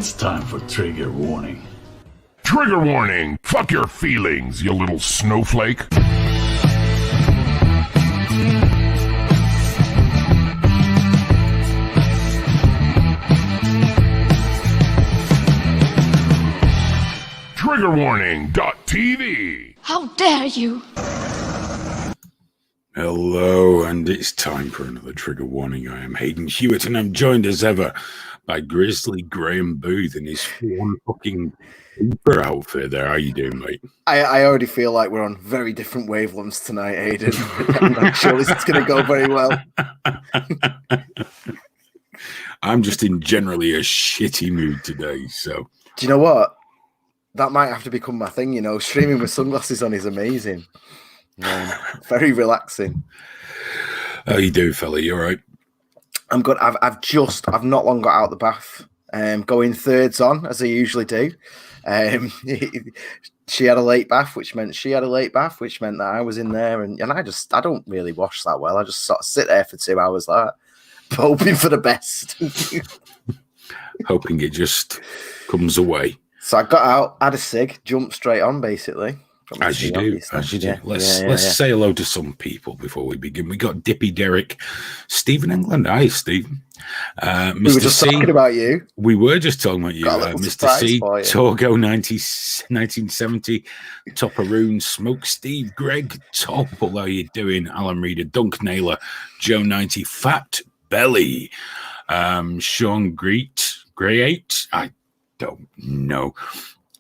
It's time for trigger warning. Trigger warning! Fuck your feelings, you little snowflake. Triggerwarning.tv. How dare you! Hello, and it's time for another trigger warning. I am Hayden Hewitt, and I'm joined as ever by Grizzly Graham Booth in his one fucking super outfit there. How you doing, mate? I already feel like we're on very different wavelengths tonight, Hayden. I'm not sure this is going to go very well. I'm just in generally a shitty mood today, so... Do you know what? That might have to become my thing, you know. Streaming with sunglasses on is amazing. Very relaxing. How you doing, fella? You all right? I'm good. I've not long got out the bath. Going thirds on, as I usually do. She had a late bath, which meant that I was in there, and I don't really wash that well. I just sort of sit there for 2 hours like that, hoping for the best. Hoping it just comes away. So I got out, had a cig, jumped straight on, basically. As you do. Let's say hello to some people before we begin. We got Dippy Derek, Stephen England. Hi, Stephen. We were just talking about you. We were just talking about you. Mr. C, Torgo 1970, Topperoon, Smoke Steve, Greg, Topple. How you doing? Alan Reader, Dunk Naylor, Joe 90, Fat Belly, Sean Great, I don't know,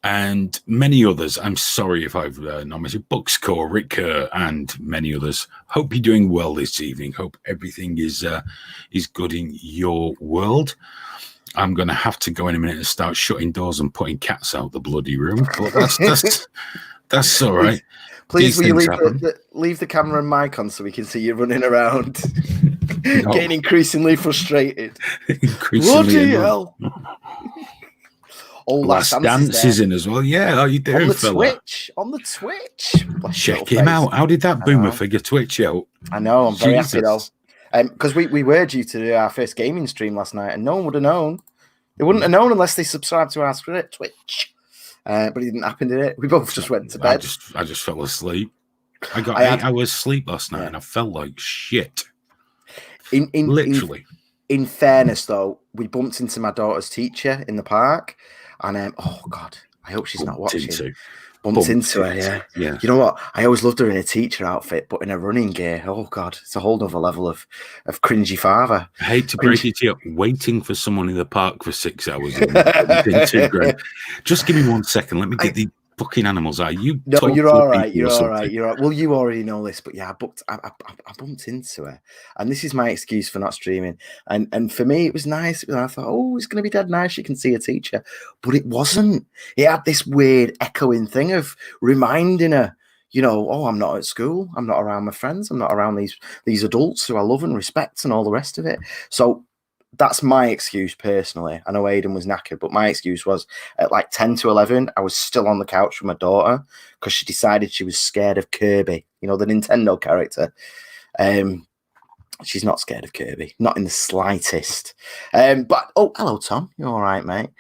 and many others. I'm sorry if I've nominated Buckscore, Rick Kerr, and many others. Hope you're doing well this evening. Hope everything is good in your world. I'm going to have to go in a minute and start shutting doors and putting cats out the bloody room, but that's all right. Please, will you leave the camera and mic on so we can see you running around, getting increasingly frustrated. Bloody hell! Last Dance is in as well. Yeah, how you doing, fella? On the Twitch. Check him out. How did that boomer figure Twitch out? I know, I'm very happy though. Because we were due to do our first gaming stream last night, and no one would have known. They wouldn't have known unless they subscribed to our Twitch. But it didn't happen, did it? We both just went to bed. I just fell asleep. I got 8 hours sleep last night, and I felt like shit. Literally. In fairness, though, we bumped into my daughter's teacher in the park. And oh God, I hope she's not watching. Bumped into her, yeah. You know what? I always loved her in a teacher outfit, but in a running gear. Oh God, it's a whole nother level of cringy father. I hate to break it to you, waiting for someone in the park for 6 hours. Just give me 1 second. Let me get the fucking animals out. No, you're all right. You're all right. You're all right. Well, you already know this, but yeah, I bumped into her, and this is my excuse for not streaming. And for me, it was nice. I thought, oh, it's going to be dead nice. You can see a teacher, but it wasn't. It had this weird echoing thing of reminding her, you know, oh, I'm not at school. I'm not around my friends. I'm not around these adults who I love and respect and all the rest of it. So that's my excuse personally. I know Aidan was knackered, but my excuse was at like 10 to 11, I was still on the couch with my daughter because she decided she was scared of Kirby, you know, the Nintendo character. She's not scared of Kirby, not in the slightest. But, oh, hello, Tom. You all right, mate?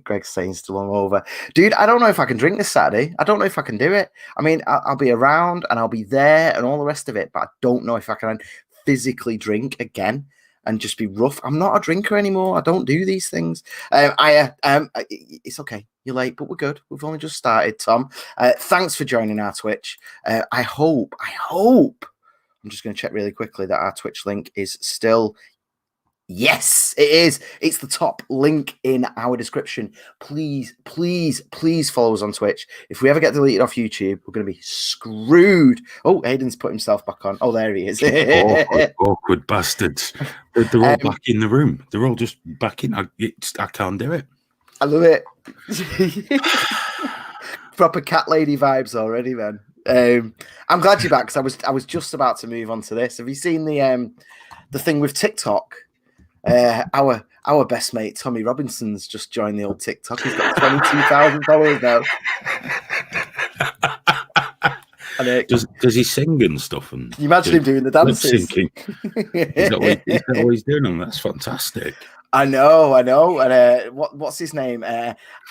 Greg's saying still hungover. Dude, I don't know if I can drink this Saturday. I don't know if I can do it. I mean, I'll be around and I'll be there and all the rest of it, but I don't know if I can physically drink again and just be rough. I'm not a drinker anymore. I don't do these things. It's okay. You're late, but we're good. We've only just started, Tom. Thanks for joining our Twitch. I hope. I'm just going to check really quickly that our Twitch link is still. Yes, it is. It's the top link in our description. Please follow us on Twitch. If we ever get deleted off YouTube, we're going to be screwed. Oh, Aiden's put himself back on. Oh, there he is. Awkward bastards. They're all back in the room. They're all just back in. I can't do it. I love it. Proper cat lady vibes already, man. I'm glad you're back because I was just about to move on to this. Have you seen the thing with TikTok? Our best mate Tommy Robinson's just joined the old TikTok. He's got 22,000 followers now. Does he sing and stuff? And can you imagine him doing the dances? Is that what he's doing? And that's fantastic. I know. And what's his name?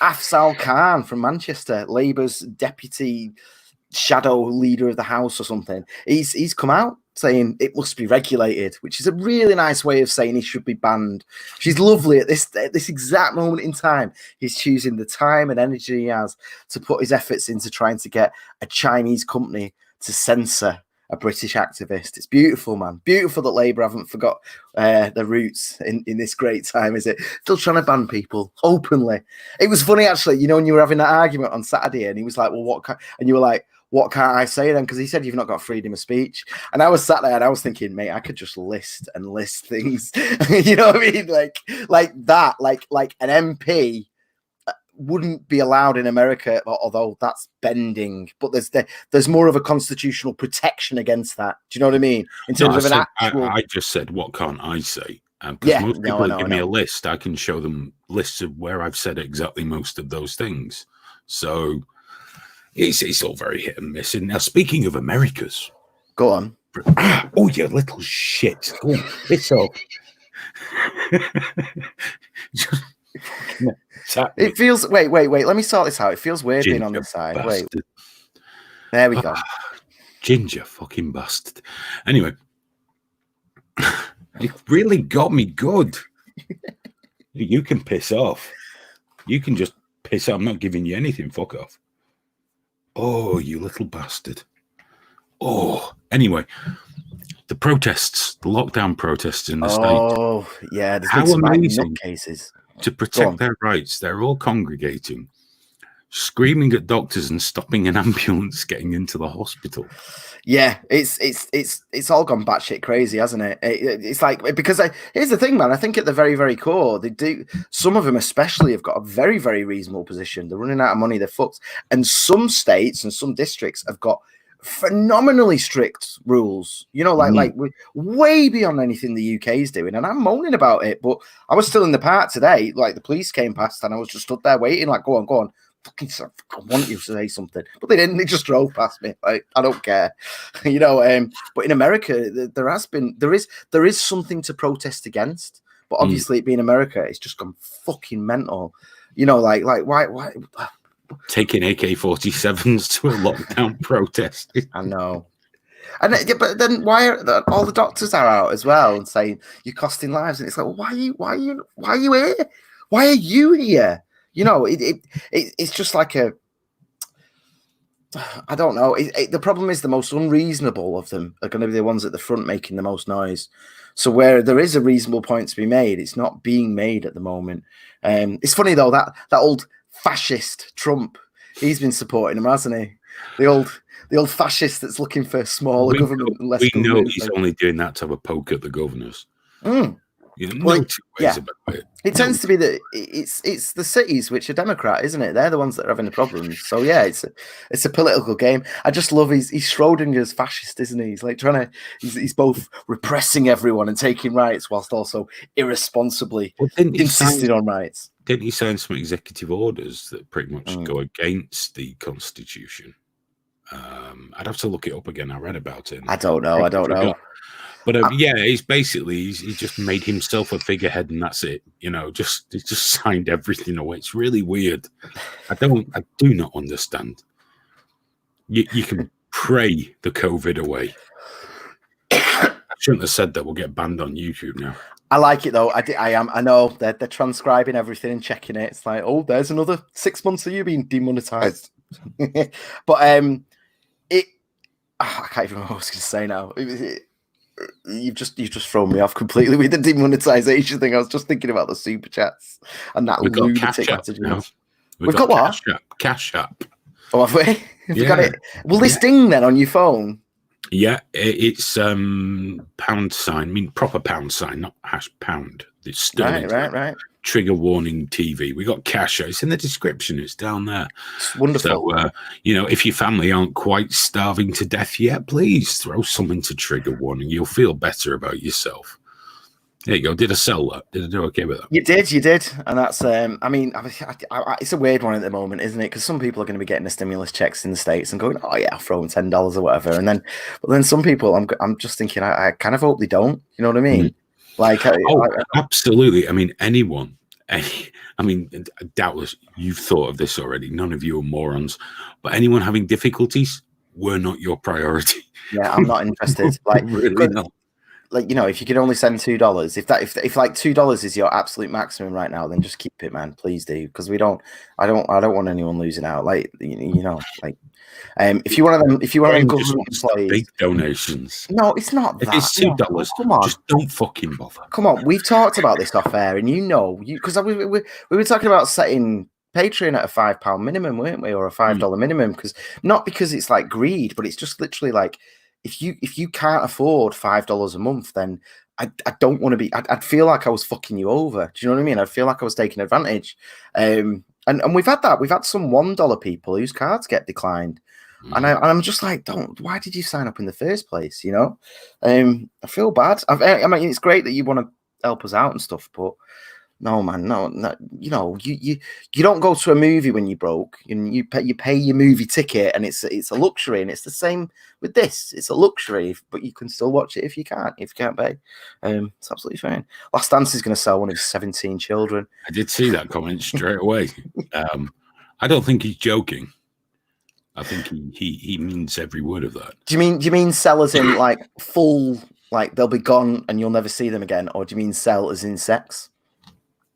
Afzal Khan from Manchester, Labour's deputy shadow leader of the House or something. He's come out saying it must be regulated, which is a really nice way of saying he should be banned. She's lovely at this exact moment in time. He's choosing the time and energy he has to put his efforts into trying to get a Chinese company to censor a British activist. It's beautiful, man. Beautiful that Labour haven't forgot their roots in this great time, is it? Still trying to ban people openly. It was funny, actually, you know, when you were having that argument on Saturday and he was like, well, and you were like, what can't I say then? Because he said you've not got freedom of speech. And I was sat there and I was thinking, mate, I could just list things. You know what I mean? Like that, like an MP wouldn't be allowed in America, although that's bending. But there's more of a constitutional protection against that. Do you know what I mean? In terms of an actual... I just said, what can't I say? Because most people give me a list. I can show them lists of where I've said exactly most of those things. So it's all very hit and miss. And now, speaking of Americas, go on. Oh, you little shit! Go on, piss off. It feels. Wait. Let me sort this out. It feels weird being on this side. Bastard. Wait. There we go. Ginger fucking bastard. Anyway, it really got me good. You can piss off. You can just piss off. I'm not giving you anything. Fuck off. Oh, you little bastard. Oh, anyway, the protests, the lockdown protests in the States. Oh, yeah. How amazing cases to protect their rights. They're all congregating, screaming at doctors and stopping an ambulance getting into the hospital. Yeah, it's all gone batshit crazy, hasn't it? It's like, because here's the thing, man. I think at the very, very core, they do. Some of them, especially, have got a very, very reasonable position. They're running out of money. They're fucked. And some states and some districts have got phenomenally strict rules. You know, like way beyond anything the UK is doing. And I'm moaning about it, but I was still in the park today. Like the police came past, and I was just stood there waiting. Like, go on. I want you to say something, but they didn't. They just drove past me. Like, I don't care, you know. But in America, there is something to protest against. But obviously, it being America, it's just gone fucking mental. You know, like why taking AK-47s to a lockdown protest? I know. And but then why are all the doctors are out as well and saying you're costing lives? And it's like, well, why are you here? Why are you here? You know, it's just like I don't know. The problem is the most unreasonable of them are going to be the ones at the front making the most noise. So where there is a reasonable point to be made, it's not being made at the moment. It's funny though, that old fascist Trump, he's been supporting him, hasn't he? The old fascist that's looking for smaller government and less we government. know he's only doing that to have a poke at the governors. You know, Well, two ways about it. It tends to be that it's the cities which are Democrat, isn't it? They're the ones that are having the problems. So yeah, it's a political game. I just love he's Schrodinger's fascist, isn't he? He's like he's both repressing everyone and taking rights whilst also irresponsibly insisting on rights. Didn't he sign some executive orders that pretty much go against the Constitution? I'd have to look it up again. I read about it. I don't know. But yeah, he's just made himself a figurehead, and that's it. You know, he just signed everything away. It's really weird. I do not understand. You can pray the COVID away. I shouldn't have said that. We'll get banned on YouTube now. I like it though. I know they're transcribing everything and checking it. It's like, oh, there's another 6 months of you being demonetized. But I can't even remember what I was going to say now. You've just thrown me off completely with the demonetization thing. I was just thinking about the super chats and that lunatic attitude. We've got what? CashApp. Oh, have we? Have you got it? Will this ding then on your phone? Yeah, it's pound sign. I mean, proper pound sign, not hash pound. It's sterling. Right. Trigger warning TV. We got CashApp. It's in the description. It's down there. It's wonderful. So, if your family aren't quite starving to death yet, please throw something to trigger warning. You'll feel better about yourself. There you go. Did I sell that? Did I do okay with that? You did. And that's, I mean, it's a weird one at the moment, isn't it? Because some people are going to be getting the stimulus checks in the States and going, oh yeah, I'll throw them $10 or whatever. But then some people, I'm just thinking, I kind of hope they don't. You know what I mean? Like, absolutely. I mean, doubtless you've thought of this already. None of you are morons, but anyone having difficulties, we're not your priority. Yeah, I'm not interested. Like, really not. Like, if you could only send $2, if like $2 is your absolute maximum right now, then just keep it, man. Please do, because I don't want anyone losing out. Like, if you want them government employees, big donations. No, it's not that. If it's $2, come on, just don't fucking bother. Come on, we've talked about this off air, and because we were talking about setting Patreon at a £5 minimum, weren't we, or a $5 minimum? Not because it's like greed, but it's just literally like, if you can't afford $5 a month, then I don't want to be. I'd feel like I was fucking you over. Do you know what I mean? I'd feel like I was taking advantage. And we've had that. We've had some $1 people whose cards get declined, and I'm just like, don't. Why did you sign up in the first place? I feel bad. I mean, it's great that you want to help us out and stuff, but. No, man, no. You don't go to a movie when you're broke, and you pay your movie ticket, and it's a luxury, and it's the same with this. It's a luxury, but you can still watch it if you can't pay. It's absolutely fine. Last Dance is going to sell one of his 17 children. I did see that comment straight away. I don't think he's joking. I think he means every word of that. Do you mean sell as in like full, like they'll be gone and you'll never see them again, or do you mean sell as in sex?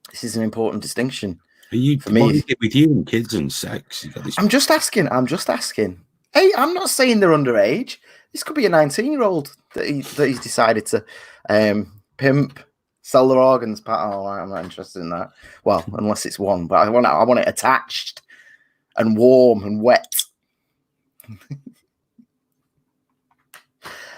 This is an important distinction for me. With you and kids and sex, I'm just asking. Hey, I'm not saying they're underage. This could be a 19-year-old that he's decided to pimp, sell their organs. Oh, I'm not interested in that. Well, unless it's one, but I want it attached and warm and wet.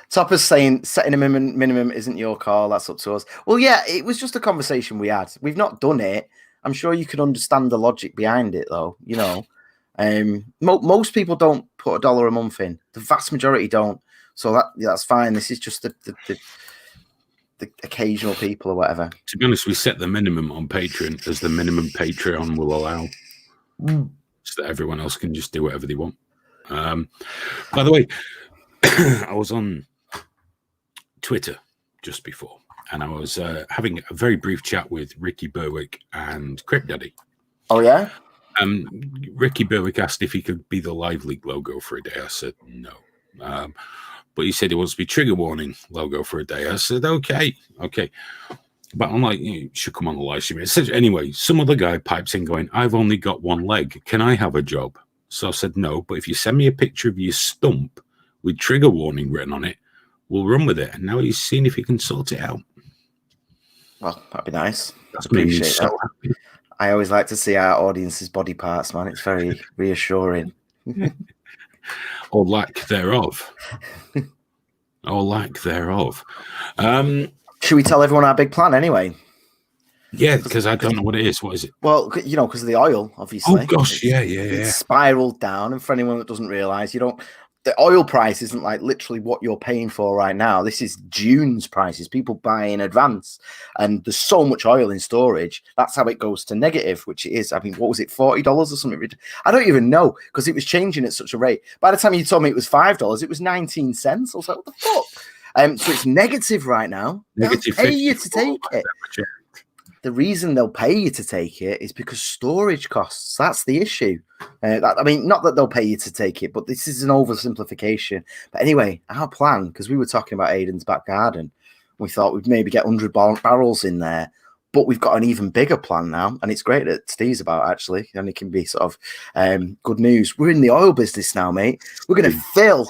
Topper's saying setting a minimum isn't your call. That's up to us. Well, yeah, it was just a conversation we had. We've not done it. I'm sure you can understand the logic behind it, though. Most people don't put $1 a month in. The vast majority don't. So that's fine. This is just the occasional people or whatever. To be honest, we set the minimum on Patreon as the minimum Patreon will allow, so that everyone else can just do whatever they want. By the way, I was on Twitter just before, and I was having a very brief chat with Ricky Berwick and Crip Daddy. Oh yeah. Ricky Berwick asked if he could be the Live League logo for a day. I said no, but he said he wants to be Trigger Warning logo for a day. I said okay, but I'm like, you should come on the live stream. Anyway, some other guy pipes in going, I've only got one leg. Can I have a job? So I said no, but if you send me a picture of your stump with Trigger Warning written on it, we'll run with it. And now he's seeing if he can sort it out. Well, that'd be nice. That's made me so happy. I always like to see our audience's body parts, man. It's very reassuring. Or lack thereof. Should we tell everyone our big plan anyway? Yeah, because I don't know what it is. What is it? Well, because of the oil, obviously. Oh, gosh, yeah. It's spiraled down. And for anyone that doesn't realize, the oil price isn't like literally what you're paying for right now. This is June's prices. People buy in advance, and there's so much oil in storage. That's how it goes to negative, which it is. I mean, what was it, $40 or something? I don't even know, because it was changing at such a rate. By the time you told me it was $5, it was 19 cents. I was like, what the fuck? So it's negative right now. Negative. They'll pay you to take it. The reason they'll pay you to take it is because storage costs. That's the issue. I mean, not that they'll pay you to take it, but this is an oversimplification. But anyway, our plan, because we were talking about Aiden's back garden, we thought we'd maybe get 100 barrels in there, but we've got an even bigger plan now, and it's great that Steve's about, actually, and it can be sort of good news. We're in the oil business now, mate. We're going to fill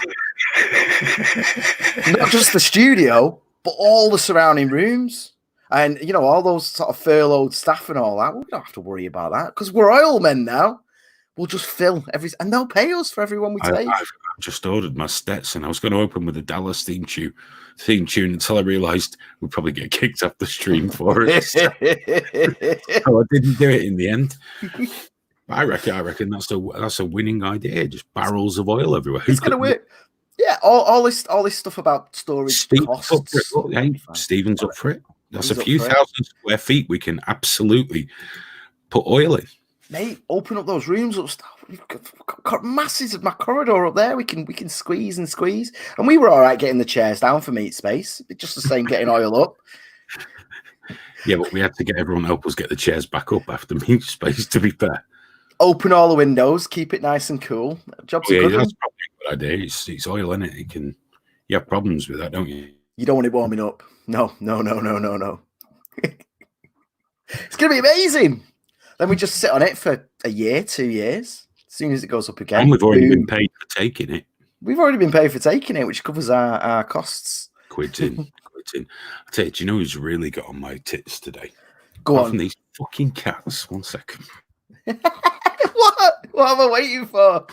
not just the studio, but all the surrounding rooms. And, all those sort of furloughed staff and all that, we don't have to worry about that, because we're oil men now. We'll just fill and they'll pay us for everyone we take. I've just ordered my Stetson. I was going to open with the Dallas theme tune until I realised we'd probably get kicked off the stream for it. So I didn't do it in the end. I reckon that's a winning idea. Just barrels of oil everywhere. It's going to work. Yeah, all this stuff about storage costs. Stephen's up for it. That's a few thousand square feet we can absolutely put oil in. Mate, open up those rooms up. We've got masses of my corridor up there. We can squeeze and squeeze. And we were all right getting the chairs down for meat space. It's just the same getting oil up. Yeah, but we had to get everyone to help us get the chairs back up after me space, to be fair. Open all the windows, keep it nice and cool. Job's a good one. That's probably a good idea. It's oil, isn't it? You have problems with that, don't you? You don't want it warming up. No. It's going to be amazing. Then we just sit on it for a year, 2 years. As soon as it goes up again. And we've already been paid for taking it. We've already been paid for taking it, which covers our costs. Quitting. I tell you, do you know who's really got on my tits today? Go on. From these fucking cats. 1 second. What? What am I waiting for?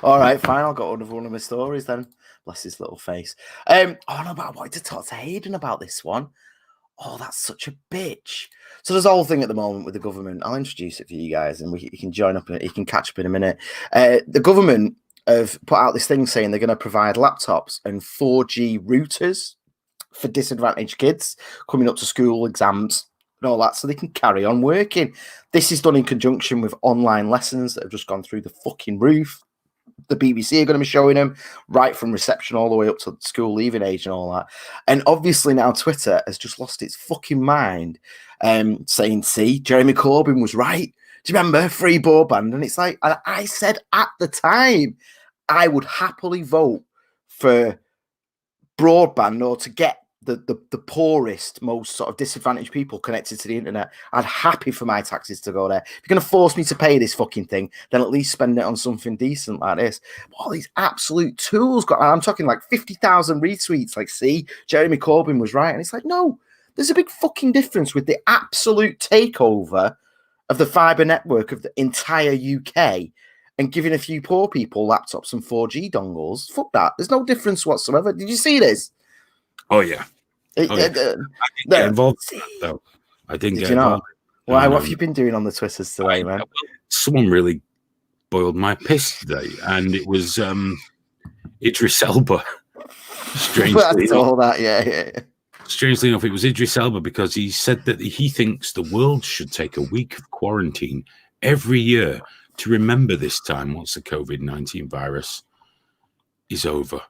All right, fine. I'll go another one of my stories then. Bless his little face. Oh no, but I wanted to talk to Hayden about this one. Oh, that's such a bitch. So there's a whole thing at the moment with the government. I'll introduce it for you guys, and you can join up. You can catch up in a minute. The government have put out this thing saying they're going to provide laptops and 4G routers for disadvantaged kids coming up to school exams and all that, so they can carry on working. This is done in conjunction with online lessons that have just gone through the fucking roof. The BBC are going to be showing them right from reception all the way up to school leaving age and all that. And obviously now Twitter has just lost its fucking mind, saying, see, Jeremy Corbyn was right. Do you remember free broadband? And it's like, I said at the time, I would happily vote for broadband or to get the poorest, most sort of disadvantaged people connected to the internet. I'd happy for my taxes to go there. If you're going to force me to pay this fucking thing, then at least spend it on something decent like this. But all these absolute tools I'm talking like 50,000 retweets. Like, see, Jeremy Corbyn was right. And it's like, no, there's a big fucking difference with the absolute takeover of the fibre network of the entire UK and giving a few poor people laptops and 4G dongles. Fuck that. There's no difference whatsoever. Did you see this? Oh, yeah. I didn't get involved though. I didn't get involved. Why? What have you been doing on the Twitters today, man? Someone really boiled my piss today, and it was Idris Elba. Strangely enough, yeah. Strangely enough, it was Idris Elba because he said that he thinks the world should take a week of quarantine every year to remember this time once the COVID-19 virus is over.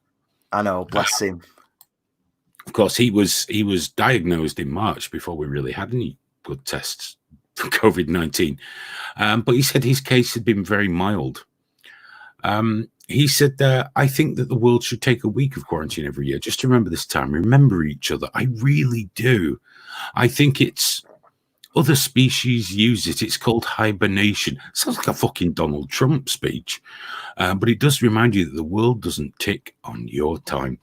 I know, bless him. Of course, he was diagnosed in March before we really had any blood tests for COVID-19. But he said his case had been very mild. He said that I think that the world should take a week of quarantine every year just to remember this time, remember each other. I really do. I think it's other species use it. It's called hibernation. Sounds like a fucking Donald Trump speech. But it does remind you that the world doesn't tick on your time.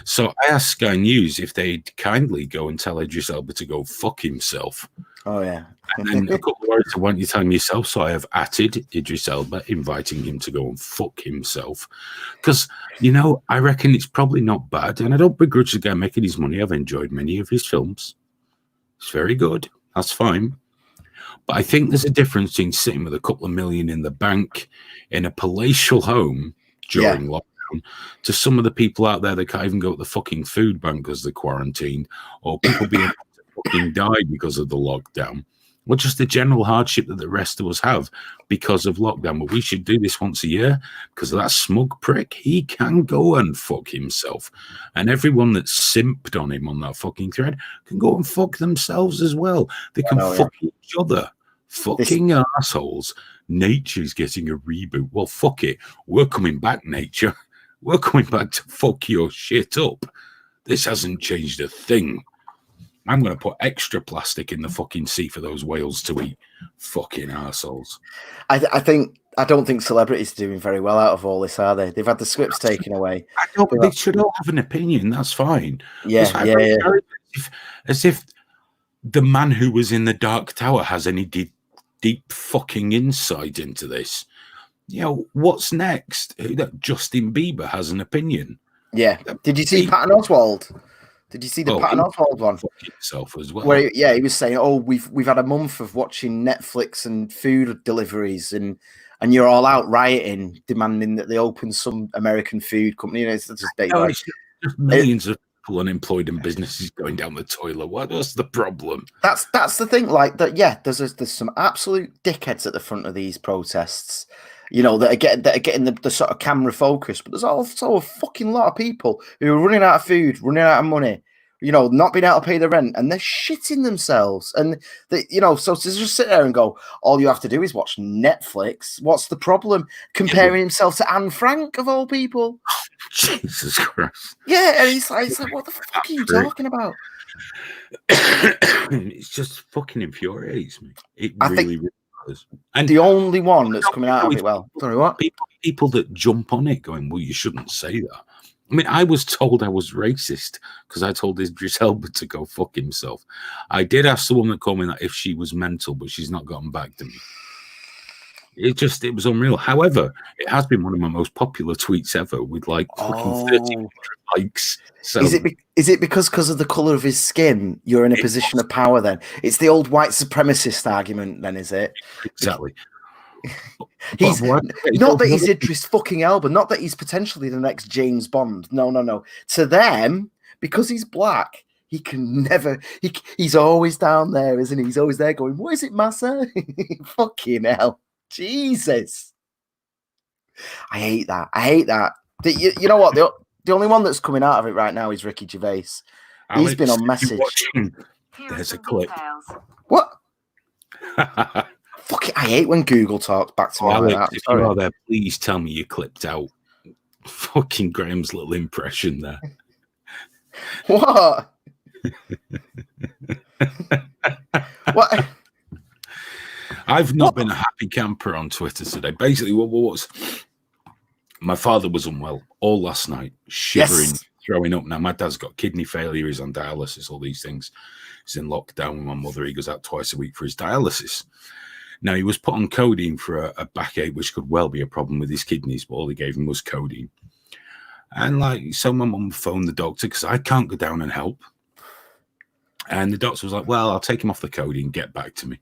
So I asked Sky News if they'd kindly go and tell Idris Elba to go fuck himself. Oh, yeah. And then a couple of words, why don't you tell him yourself? So I have atted Idris Elba, inviting him to go and fuck himself. Because, I reckon it's probably not bad. And I don't begrudge the guy making his money. I've enjoyed many of his films. It's very good. That's fine. But I think there's a difference between sitting with a couple of million in the bank in a palatial home during lockdown to some of the people out there that can't even go to the fucking food bank because they're quarantined, or people being able to fucking die because of the lockdown, or just the general hardship that the rest of us have because of lockdown. But we should do this once a year because of that smug prick. He can go and fuck himself. And everyone that simped on him on that fucking thread can go and fuck themselves as well. They can fuck each other. Fucking assholes. Nature's getting a reboot. Well, fuck it. We're coming back, nature. We're coming back to fuck your shit up. This hasn't changed a thing. I'm going to put extra plastic in the fucking sea for those whales to eat. Fucking assholes. I don't think celebrities are doing very well out of all this, are they? They've had the scripts taken away. They should all have an opinion. That's fine. Yeah. As if the man who was in the Dark Tower has any deep fucking insight into this. What's next? That Justin Bieber has an opinion. Yeah. Did you see Patton Oswalt? Did you see the Patton Oswalt one? Himself as well. Where he was saying, "Oh, we've had a month of watching Netflix and food deliveries, and you're all out rioting, demanding that they open some American food company." It's just millions of people unemployed and businesses going down the toilet. What's the problem? That's the thing. Like that. Yeah, there's some absolute dickheads at the front of these protests. That are getting the sort of camera focus, but there's also a fucking lot of people who are running out of food, running out of money, not being able to pay the rent, and they're shitting themselves. And so to just sit there and go, all you have to do is watch Netflix. What's the problem? Comparing himself to Anne Frank of all people. Jesus Christ. Yeah, and it's like, what the fuck are you talking about? It's just fucking infuriates me. It really does. And the only one that's coming out of it, sorry, what? People that jump on it going, well, you shouldn't say that. I mean, I was told I was racist because I told Idris Elba to go fuck himself. I did ask the woman that called me that if she was mental, but she's not gotten back to me. It was unreal. However, it has been one of my most popular tweets ever with like fucking 1,300 likes. So is it because of the color of his skin? You're in a position of power. Then it's the old white supremacist argument. Then is it exactly? He's not that he's Idris fucking Elba, not that he's potentially the next James Bond. No. To them, because he's black, he can never. He's always down there, isn't he? He's always there going, "What is it, massa?" Fucking hell, Jesus! I hate that. You know what? The only one that's coming out of it right now is Ricky Gervais. He's been on message. There's a clip. What? Fuck it, I hate when Google talks back to me like that. If you are there, please tell me you clipped out fucking Graham's little impression there. What? What? I've not been a happy camper on Twitter today. Basically, what was my father was unwell all last night, shivering, throwing up. Now, my dad's got kidney failure, he's on dialysis, all these things. He's in lockdown with my mother. He goes out twice a week for his dialysis. Now, he was put on codeine for a backache, which could well be a problem with his kidneys, but all they gave him was codeine. And so my mum phoned the doctor because I can't go down and help. And the doctor was like, well, I'll take him off the codeine, get back to me.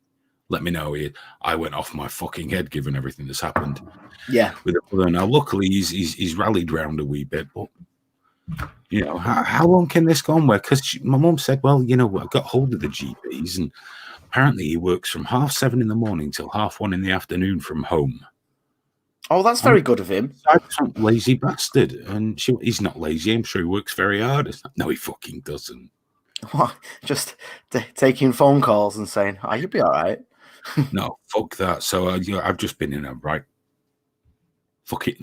Let me know. I went off my fucking head given everything that's happened. Yeah. With the mother. Now, luckily, he's rallied round a wee bit, but how long can this go on? Because my mum said, well, I got hold of the GPs and apparently he works from 7:30 in the morning till 1:30 in the afternoon from home. Oh, that's very good of him. Lazy bastard. And he's not lazy. I'm sure he works very hard. No, he fucking doesn't. What? Just taking phone calls and saying, "Oh, you'll be all right." No, fuck that. So I've just been in a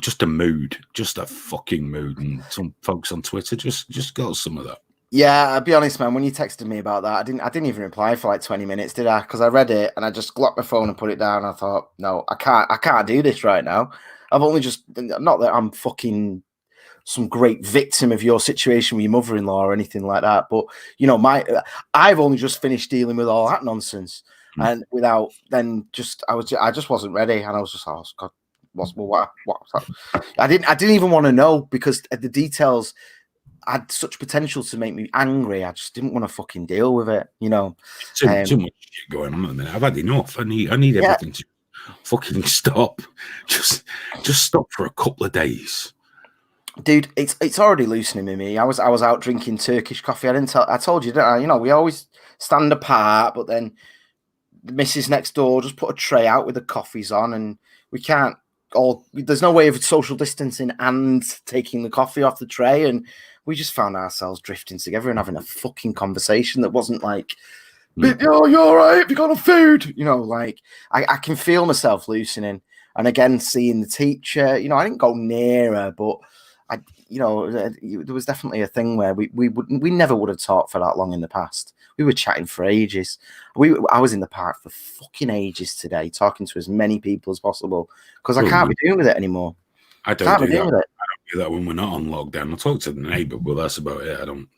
just a mood, just a fucking mood, and some folks on Twitter just got some of that. Yeah, I'll be honest, man. When you texted me about that, I didn't even reply for like 20 minutes, did I? Because I read it and I just glocked my phone and put it down. I thought, no, I can't do this right now. I've only not that I'm fucking some great victim of your situation with your mother-in-law or anything like that, but I've only just finished dealing with all that nonsense, and without then I just wasn't ready, and I was just, oh God, what was that? I didn't even want to know because the details had such potential to make me angry. I just didn't want to fucking deal with it, Too much shit going on at the minute. I've had enough. I need everything to fucking stop. Just stop for a couple of days. Dude, it's already loosening with me. I was out drinking Turkish coffee. I told you, didn't I? We always stand apart, but then the missus next door just put a tray out with the coffees on, and we can't there's no way of social distancing and taking the coffee off the tray, and we just found ourselves drifting together and having a fucking conversation that wasn't like, you're all right, have you got a food? I can feel myself loosening. And again, seeing the teacher, I didn't go near her, but there was definitely a thing where we never would have talked for that long in the past. We were chatting for ages. I was in the park for fucking ages today, talking to as many people as possible because I can't be doing with it anymore. I don't do that. I don't do that when we're not on lockdown. I talk to the neighbour, but that's about it. I don't.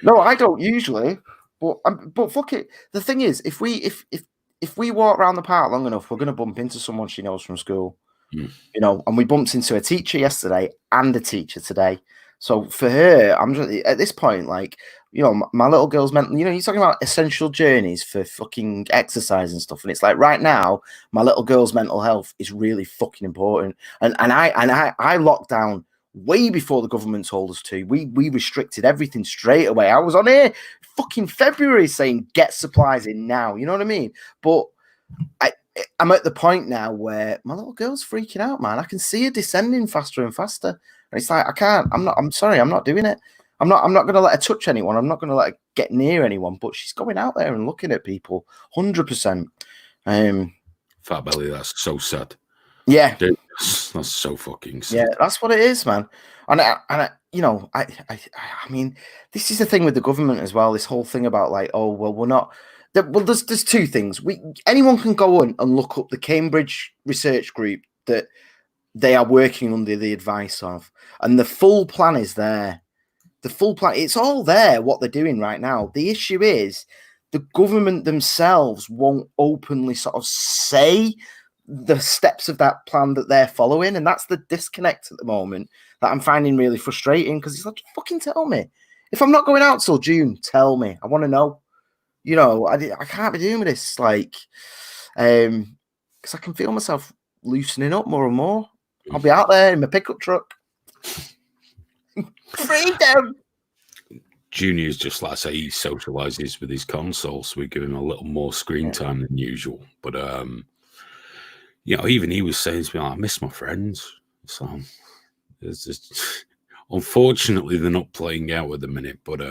No, I don't usually. But fuck it. The thing is, if we walk around the park long enough, we're going to bump into someone she knows from school. And we bumped into a teacher yesterday and a teacher today. So for her, I'm just at this point, my little girl's mental. You're talking about essential journeys for fucking exercise and stuff, and it's like right now, my little girl's mental health is really fucking important. And I locked down way before the government told us to. We restricted everything straight away. I was on here fucking February saying get supplies in now. You know what I mean? But I'm at the point now where my little girl's freaking out, man. I can see her descending faster and faster. And it's like, I'm sorry, I'm not doing it. I'm not going to let her touch anyone. I'm not going to let her get near anyone. But she's going out there and looking at people, 100%. Fat belly, that's so sad. Yeah, dude, that's so fucking sad. Yeah, that's what it is, man. And I mean, this is the thing with the government as well. This whole thing about like, oh well, we're not. Well, there's two things. Anyone can go on and look up the Cambridge research group that they are working under the advice of, and the full plan is there. The full plan, it's all there. What they're doing right now. The issue is the government themselves won't openly sort of say the steps of that plan that they're following, and that's the disconnect at the moment that I'm finding really frustrating, because it's like, fucking tell me. If I'm not going out till June, tell me. I want to know. You know, I can't be doing this, like, because I can feel myself loosening up more and more. I'll be out there in my pickup truck. Freedom! Junior's just like I say, he socializes with his console, so we give him a little more screen time than usual. But you know, even he was saying to me, I miss my friends. So it's just unfortunately they're not playing out at the minute. But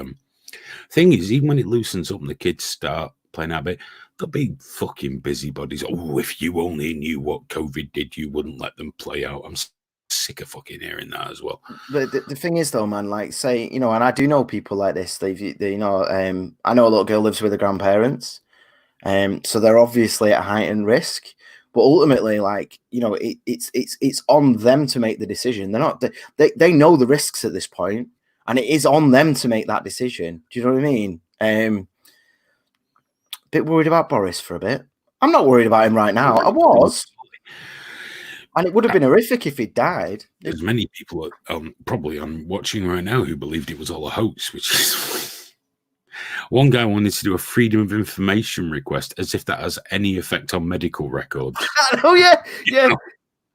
thing is, even when it loosens up and the kids start playing out a bit, they'll be fucking busybodies. Oh, if you only knew what COVID did, you wouldn't let them play out. I'm sick of fucking hearing that as well. But the thing is, though, man, like, say, you know, and I do know people like this. They you know, I know a little girl lives with her grandparents, so they're obviously at heightened risk. But ultimately, like, you know, it's on them to make the decision. They're not. They know the risks at this point, and it is on them to make that decision. Do you know what I mean? Bit worried about Boris for a bit. I'm not worried about him right now. I was. And it would have been horrific if he died. There's many people probably on watching right now who believed it was all a hoax, which is one guy wanted to do a freedom of information request as if that has any effect on medical records. Oh yeah.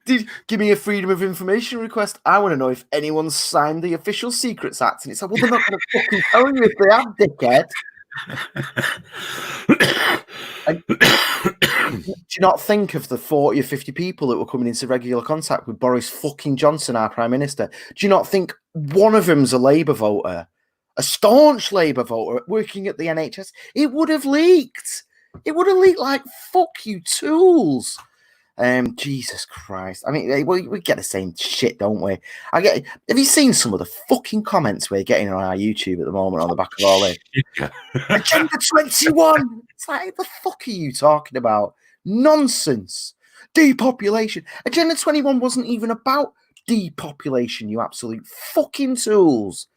Give me a freedom of information request. I want to know if anyone's signed the Official Secrets Act. And it's like, well, they're not going to fucking tell you if they have, dickhead. Do you not think of the 40 or 50 people that were coming into regular contact with Boris fucking Johnson, our Prime Minister? Do you not think one of them's a Labour voter, a staunch Labour voter working at the NHS? It would have leaked. It would have leaked like, fuck you, tools. Jesus Christ. I mean, we get the same shit, don't we? Have you seen some of the fucking comments we're getting on our YouTube at the moment on the back of all this? Agenda 21. It's like, what the fuck are you talking about? Nonsense. Depopulation. Agenda 21 wasn't even about depopulation, you absolute fucking tools.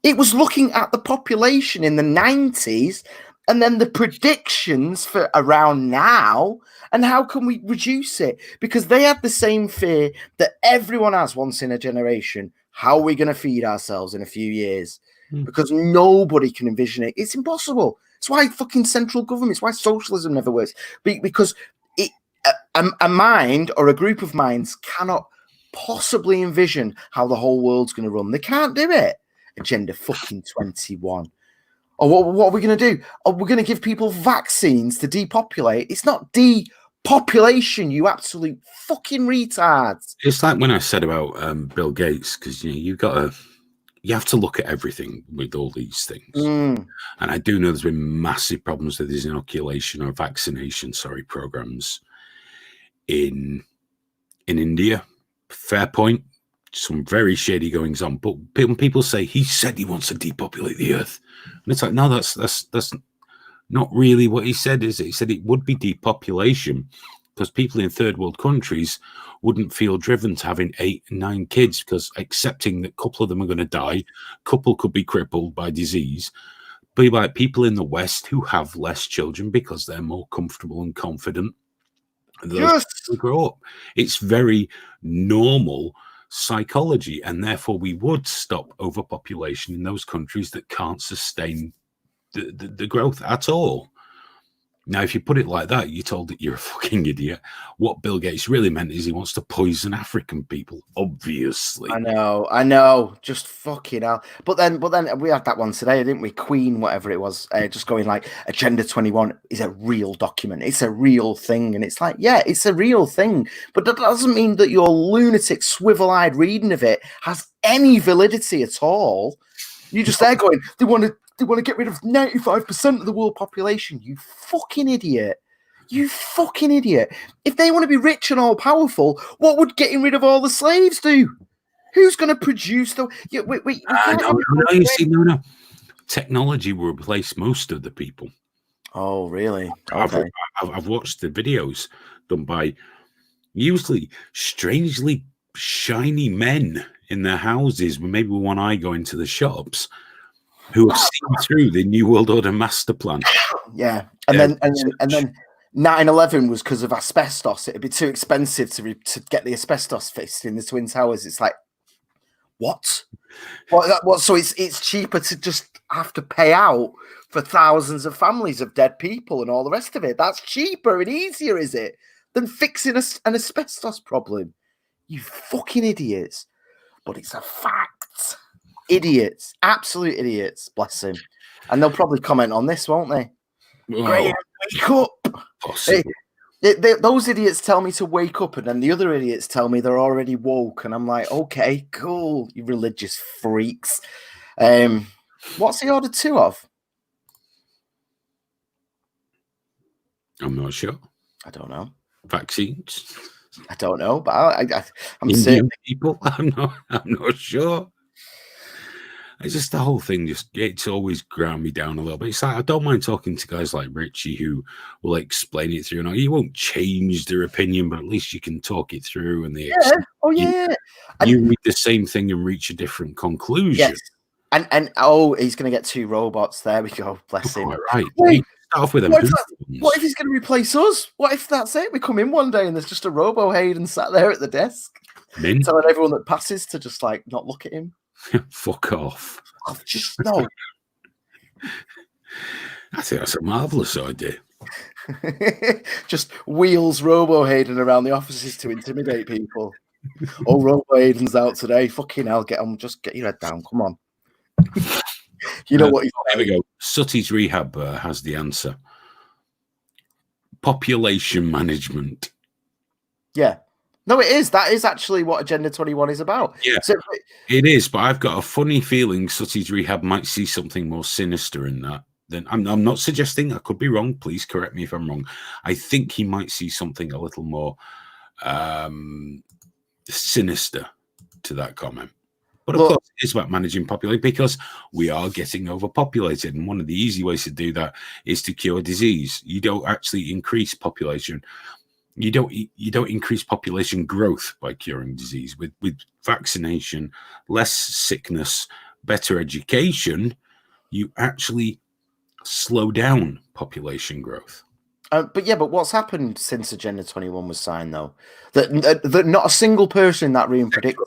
It was looking at the population in the 90s and then the predictions for around now, and how can we reduce it? Because they had the same fear that everyone has once in a generation. How are we going to feed ourselves in a few years? Because nobody can envision it. It's impossible. It's why fucking central government, it's why socialism never works. Because a mind or a group of minds cannot possibly envision how the whole world's going to run. They can't do it. Agenda fucking 21. Or what are we going to do? Oh, we're going to give people vaccines to depopulate. It's not depopulation, you absolute fucking retards. It's like when I said about Bill Gates, because you have to look at everything with all these things. And I do know there's been massive problems with these inoculation or vaccination, programs in India. Fair point. Some very shady goings on. But people say he said he wants to depopulate the earth. And it's like, no, that's not really what he said, is it? He said it would be depopulation because people in third world countries wouldn't feel driven to having 8 and 9 kids, because accepting that a couple of them are going to die, a couple could be crippled by disease, but like people in the West who have less children because they're more comfortable and confident, those grow up. It's very normal psychology, and therefore we would stop overpopulation in those countries that can't sustain the growth at all. Now, if you put it like that, you're told that you're a fucking idiot. What Bill Gates really meant is he wants to poison African people, obviously. I know. Just fucking hell. But then we had that one today, didn't we? Queen, whatever it was, just going like, Agenda 21 is a real document. It's a real thing. And it's like, yeah, it's a real thing. But that doesn't mean that your lunatic, swivel-eyed reading of it has any validity at all. You're just there going, they want to get rid of 95% of the world population. You fucking idiot. You fucking idiot. If they want to be rich and all powerful, what would getting rid of all the slaves do? Who's going to produce the... No. Technology will replace most of the people. Oh, really? Okay. I've watched the videos done by usually strangely shiny men in their houses, maybe with one eye going to the shops, who have seen through the New World Order master plan. Yeah. And then 9/11 was because of asbestos. It'd be too expensive to get the asbestos fixed in the Twin Towers. It's like, what? What? So it's cheaper to just have to pay out for thousands of families of dead people and all the rest of it. That's cheaper and easier, is it, than fixing an asbestos problem? You fucking idiots. But it's a fact. Idiots. Absolute idiots. Bless him. And they'll probably comment on this, won't they? Graham, wake up. Those idiots tell me to wake up, and then the other idiots tell me they're already woke, and I'm like, okay, cool, you religious freaks. What's he ordered 2 of? I'm not sure. I don't know. Vaccines? I don't know, but I'm Indian saying people. I'm not sure. It's just the whole thing. It's always ground me down a little bit. It's like I don't mind talking to guys like Richie who will explain it through. And you won't change their opinion, but at least you can talk it through. And you read the same thing and reach a different conclusion. Yes. And he's going to get 2 robots. There we go. Bless him. All right. Wait, start off with them. What if he's going to replace us? What if that's it? We come in one day and there's just a Robo Hayden sat there at the desk, telling everyone that passes to just like not look at him. Fuck off. Just no. I think that's a marvelous idea. Just wheels Robo Hayden around the offices to intimidate people. Oh, Robo Hayden's out today. Fucking hell, just get your head down. Come on. You know what? There we go. Sutty's Rehab has the answer. Population management. Yeah. No, it is. That is actually what Agenda 21 is about. Yeah, it is. But I've got a funny feeling Sutty's Rehab might see something more sinister in that. Then I'm not suggesting. I could be wrong. Please correct me if I'm wrong. I think he might see something a little more sinister to that comment. But of course, it's about managing population because we are getting overpopulated. And one of the easy ways to do that is to cure disease. You don't actually increase population. You don't increase population growth by curing disease. With vaccination, less sickness, better education, you actually slow down population growth. But what's happened since Agenda 21 was signed, though? That not a single person in that room predicted.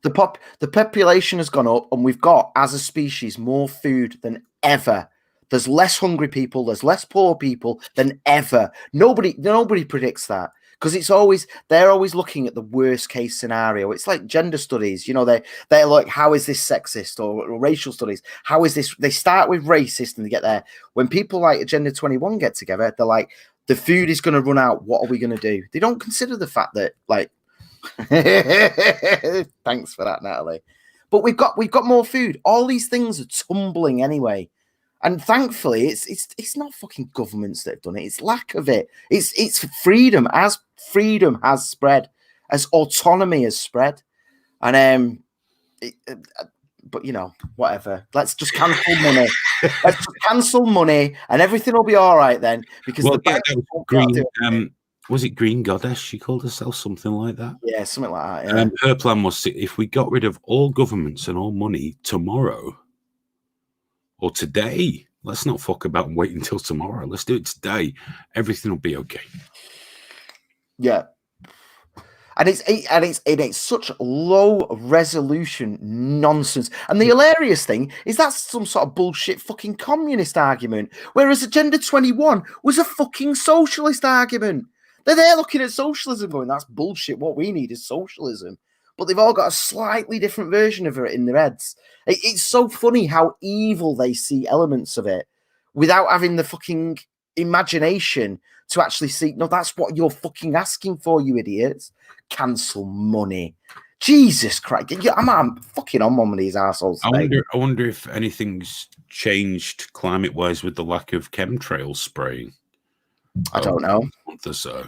The population has gone up, and we've got, as a species, more food than ever. There's less hungry people, there's less poor people than ever. Nobody predicts that because they're always looking at the worst case scenario. It's like gender studies, they're like, how is this sexist, or racial studies? How is this? They start with racist and they get there. When people like Agenda 21 get together, they're like, the food is going to run out. What are we going to do? They don't consider the fact that, like, thanks for that, Natalie. But we've got more food. All these things are tumbling anyway. And thankfully, it's not fucking governments that have done it. It's lack of it. It's freedom. As freedom has spread, as autonomy has spread, and but whatever. Let's just cancel money. Let's just cancel money, and everything will be all right then. Because was it Green Goddess? She called herself something like that. Yeah, something like that. Yeah. Her plan was if we got rid of all governments and all money tomorrow. Or today, let's not fuck about and wait until tomorrow. Let's do it today. Everything will be okay. Yeah, and it's such low resolution nonsense. And the hilarious thing is that's some sort of bullshit fucking communist argument, whereas Agenda 21 was a fucking socialist argument. They're there looking at socialism, going, "That's bullshit. What we need is socialism." But they've all got a slightly different version of it in their heads. It's so funny how evil they see elements of it without having the fucking imagination to actually see, no, that's what you're fucking asking for, you idiots. Cancel money. Jesus Christ. I'm fucking on one of these assholes. I wonder if anything's changed climate-wise with the lack of chemtrail spraying. I don't know. A month or so.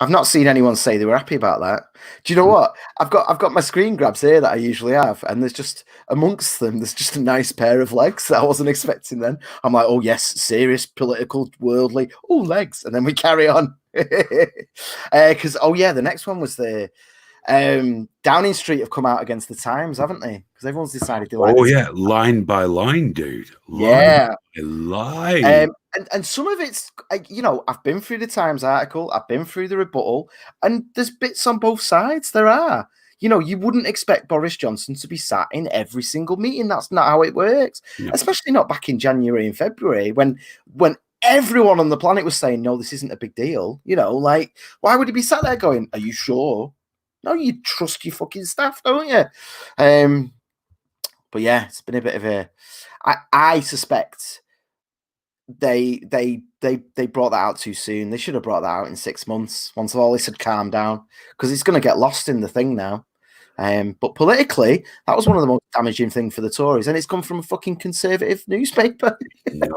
I've not seen anyone say they were happy about that. Do you know what? I've got my screen grabs here that I usually have, and there's just amongst them, there's just a nice pair of legs that I wasn't expecting then. I'm like, oh yes, serious, political, worldly, oh legs. And then we carry on. Because the next one was the Downing Street have come out against the Times, haven't they? Because everyone's decided to like line by line, dude. Line by line. And some of it's, I've been through the Times article, I've been through the rebuttal, and there's bits on both sides. There are. You wouldn't expect Boris Johnson to be sat in every single meeting. That's not how it works, especially not back in January and February when everyone on the planet was saying, no, this isn't a big deal. Why would he be sat there going, are you sure? No, you trust your fucking staff, don't you? But yeah, it's been a bit of a. I suspect they brought that out too soon. They should have brought that out in 6 months once all this had calmed down, because it's going to get lost in the thing now. But politically, that was one of the most damaging things for the Tories, and it's come from a fucking conservative newspaper. No.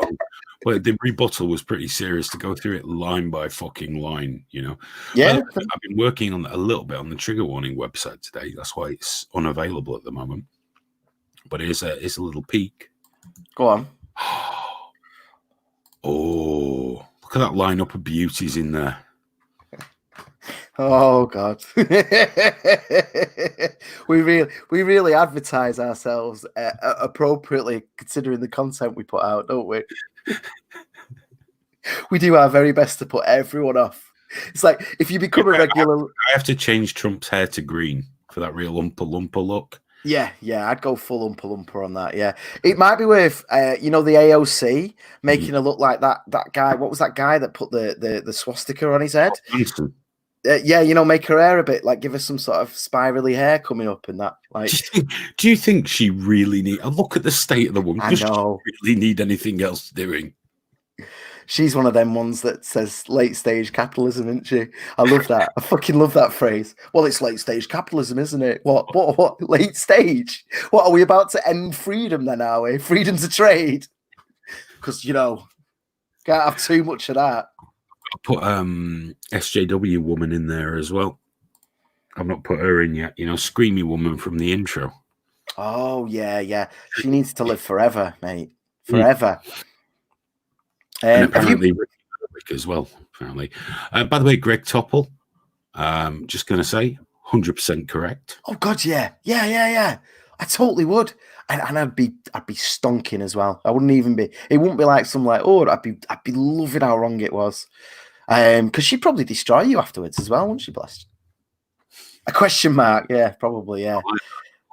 Well, the rebuttal was pretty serious to go through it line by fucking line, Yeah. I've been working on a little bit on the trigger warning website today. That's why it's unavailable at the moment. But it's a little peek. Go on. Oh, look at that lineup of beauties in there. Oh God. we really advertise ourselves appropriately considering the content we put out, don't we? We do our very best to put everyone off. It's like if you become a regular. I have to change Trump's hair to green for that real Oompa Loompa look. Yeah, I'd go full Oompa Loompa on that. Yeah, it might be worth, the AOC making a look like that guy. What was that guy that put the swastika on his head? Make her hair a bit like, give her some sort of spirally hair coming up and that. Like, do you think she really need? Look at the state of the woman. I know. She really need anything else doing? She's one of them ones that says late stage capitalism, isn't she? I love that. I fucking love that phrase. Well, it's late stage capitalism, isn't it? What? Late stage? What, are we about to end freedom then, are we? Freedom to trade? Because, can't have too much of that. I put SJW woman in there as well. I've not put her in yet. Screamy woman from the intro. Oh, yeah. She needs to live forever, mate. Forever. And apparently Rick as well, apparently. By the way, Greg Topple, just going to say, 100% correct. Oh, God, yeah. I totally would. And I'd be stonking as well. I wouldn't even be, it wouldn't be like some like, I'd be loving how wrong it was. Because she'd probably destroy you afterwards as well, wouldn't she, blessed? A question mark, yeah, probably, yeah.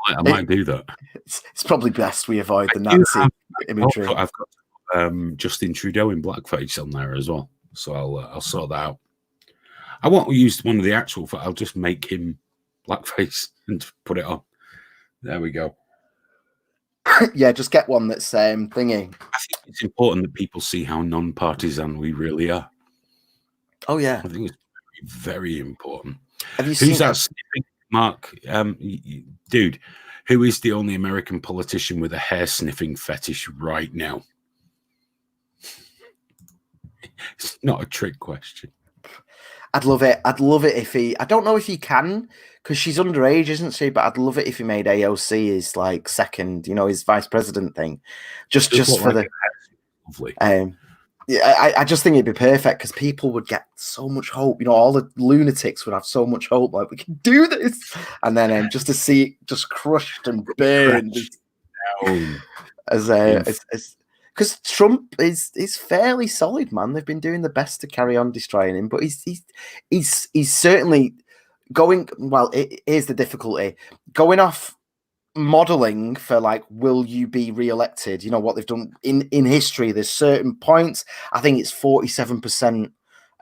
I might do that. It's probably best we avoid the Nazi imagery. I've got Justin Trudeau in blackface on there as well, so I'll sort that out. I won't use one of the actual. I'll just make him blackface and put it on. There we go. Yeah, just get one that's thingy. I think it's important that people see how non-partisan we really are. Oh yeah, I think it's very, very important. Have you seen that sniffing Mark? Dude, who is the only American politician with a hair sniffing fetish right now? It's not a trick question. I'd love it. If he. I don't know if he can, because she's underage, isn't she? But I'd love it if he made AOC his like second, his vice president thing, just for the. Lovely. Yeah, I just think it'd be perfect because people would get so much hope. All the lunatics would have so much hope, like we can do this, and then just to see it just crushed and burned because Trump is fairly solid, man. They've been doing the best to carry on destroying him, but he's certainly going. Well, here's the difficulty: going off modeling for like, will you be re-elected? What they've done in history. There's certain points. I think it's 47%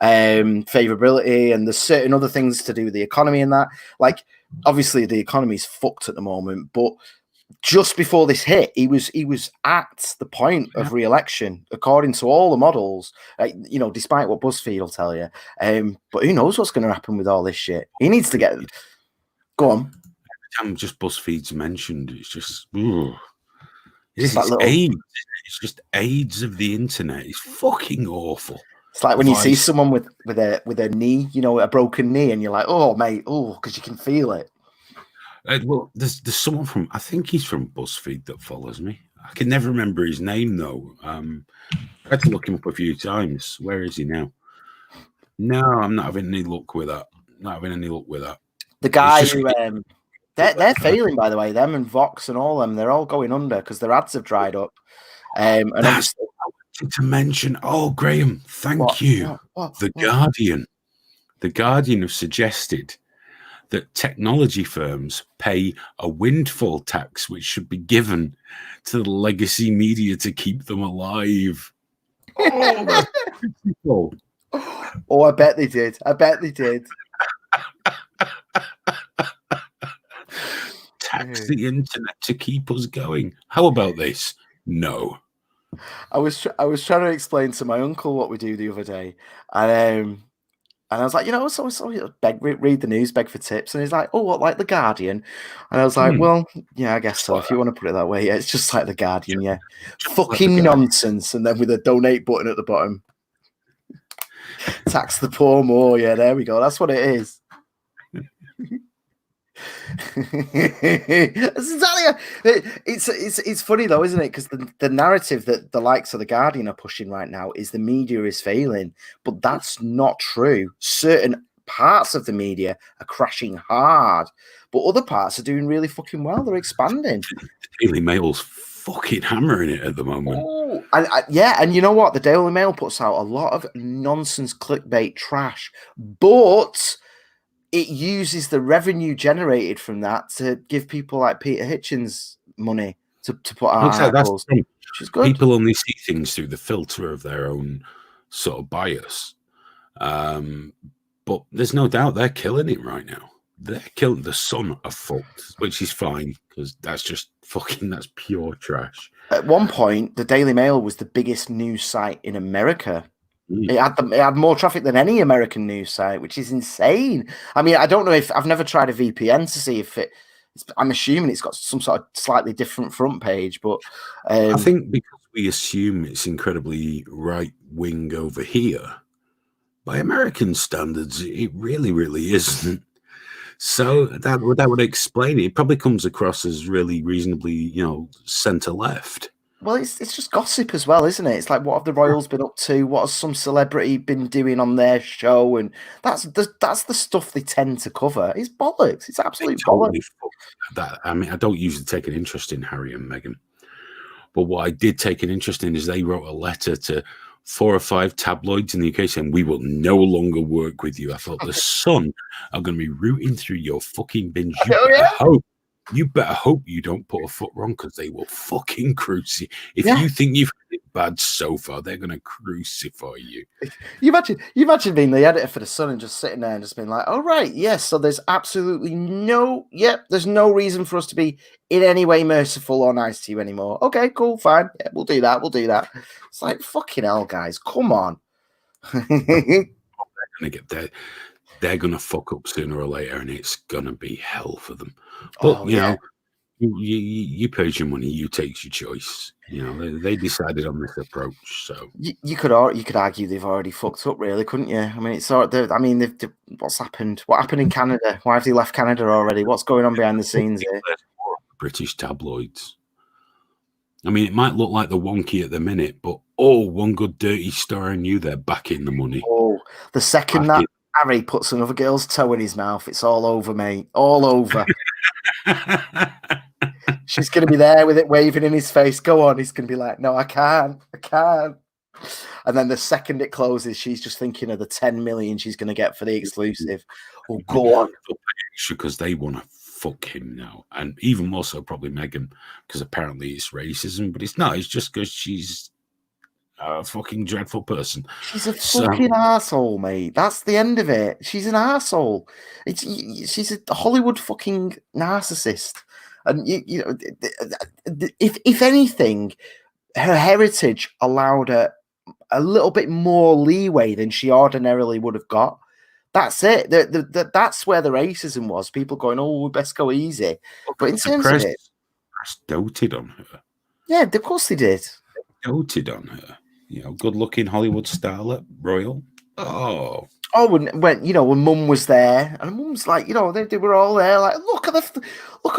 favorability, and there's certain other things to do with the economy and that. Like, obviously, the economy's fucked at the moment, but just before this hit, he was at the point of re-election, according to all the models. Despite what BuzzFeed will tell you. But who knows what's going to happen with all this shit? He needs to get. Go on. time just BuzzFeed's mentioned, it's just, ugh. It's AIDS. It's just AIDS of the internet. It's fucking awful. It's like when you see someone with a knee, a broken knee, and you're like, "Oh, mate, oh," because you can feel it. Well, there's someone from, I think he's from BuzzFeed that follows me. I can never remember his name though. I had to look him up a few times. Where is he now? No, I'm not having any luck with that. The guy who they're failing, by the way. Them and Vox and all them, they're all going under because their ads have dried up. And that's what I wanted to mention. Oh, Graham, thank you. The Guardian have suggested that technology firms pay a windfall tax, which should be given to the legacy media to keep them alive. Oh, that's beautiful. Oh, I bet they did. Tax the internet to keep us going. How about this? No. I was trying to explain to my uncle what we do the other day, and I was like, read the news, beg for tips, and he's like, "Oh, what, like the Guardian?" And I was like, "Well, yeah, I guess so. If you want to put it that way, yeah, it's just like the Guardian, yeah, fucking nonsense." And then with a donate button at the bottom, tax the poor more. Yeah, there we go. That's what it is. It's funny though, isn't it? Because the narrative that the likes of the Guardian are pushing right now is the media is failing, but that's not true. Certain parts of the media are crashing hard, but other parts are doing really fucking well. They're expanding. The Daily Mail's fucking hammering it at the moment. Oh, and you know what? The Daily Mail puts out a lot of nonsense clickbait trash, but it uses the revenue generated from that to give people like Peter Hitchens money to put out articles. Which is good. People only see things through the filter of their own sort of bias. But there's no doubt they're killing it right now. They're killing the Sun are fucked, which is fine because that's pure trash. At one point, the Daily Mail was the biggest news site in America. It had more traffic than any American news site, which is insane. I mean, I don't know if I've never tried a VPN to see if I'm assuming it's got some sort of slightly different front page, but I think because we assume it's incredibly right wing over here, by American standards, it really, really isn't. So that would explain it. It probably comes across as really reasonably, center left. Well, it's just gossip as well, isn't it? It's like, what have the royals been up to? What has some celebrity been doing on their show? And that's the stuff they tend to cover. It's bollocks. It's absolute bollocks. That, I mean, I don't usually take an interest in Harry and Meghan, but what I did take an interest in is they wrote a letter to 4 or 5 tabloids in the UK saying we will no longer work with you. I thought the Sun are going to be rooting through your fucking binge. You better hope you don't put a foot wrong because they will fucking crucify. If you think you've had it bad so far, they're going to crucify you. You imagine being the editor for the Sun and just sitting there and just being like, "Oh right, yes." So there's absolutely there's no reason for us to be in any way merciful or nice to you anymore. Okay, cool, fine. Yeah, we'll do that. It's like, fucking hell, guys, come on. They're going to get there. They're going to fuck up sooner or later, and it's going to be hell for them. But, you know, you paid your money, you take your choice. You know, they decided on this approach. So you could argue they've already fucked up, really, couldn't you? I mean, what's happened? What happened in Canada? Why have they left Canada already? What's going on behind the scenes here? British tabloids. I mean, it might look like the wonky at the minute, but one good dirty story and they're back in the money. Oh, the second that Harry puts another girl's toe in his mouth, it's all over, mate. All over. She's going to be there with it waving in his face. Go on. He's going to be like, "No, I can't. And then the second it closes, she's just thinking of the 10 million she's going to get for the exclusive. Oh, go on. Because they want to fuck him now. And even more so probably Meghan, because apparently it's racism, but it's not. It's just because she's a fucking dreadful person. She's a fucking arsehole, mate. That's the end of it. She's an arsehole. She's a Hollywood fucking narcissist. And you know, if anything, her heritage allowed her a little bit more leeway than she ordinarily would have got. That's it. That's where the racism was. People going, "Oh, we best go easy." But in terms of it, press doted on her. Yeah, of course they did. Doted on her. Good-looking Hollywood starlet, royal. Oh, when Mum was there, and Mum's like, they were all there, like, look at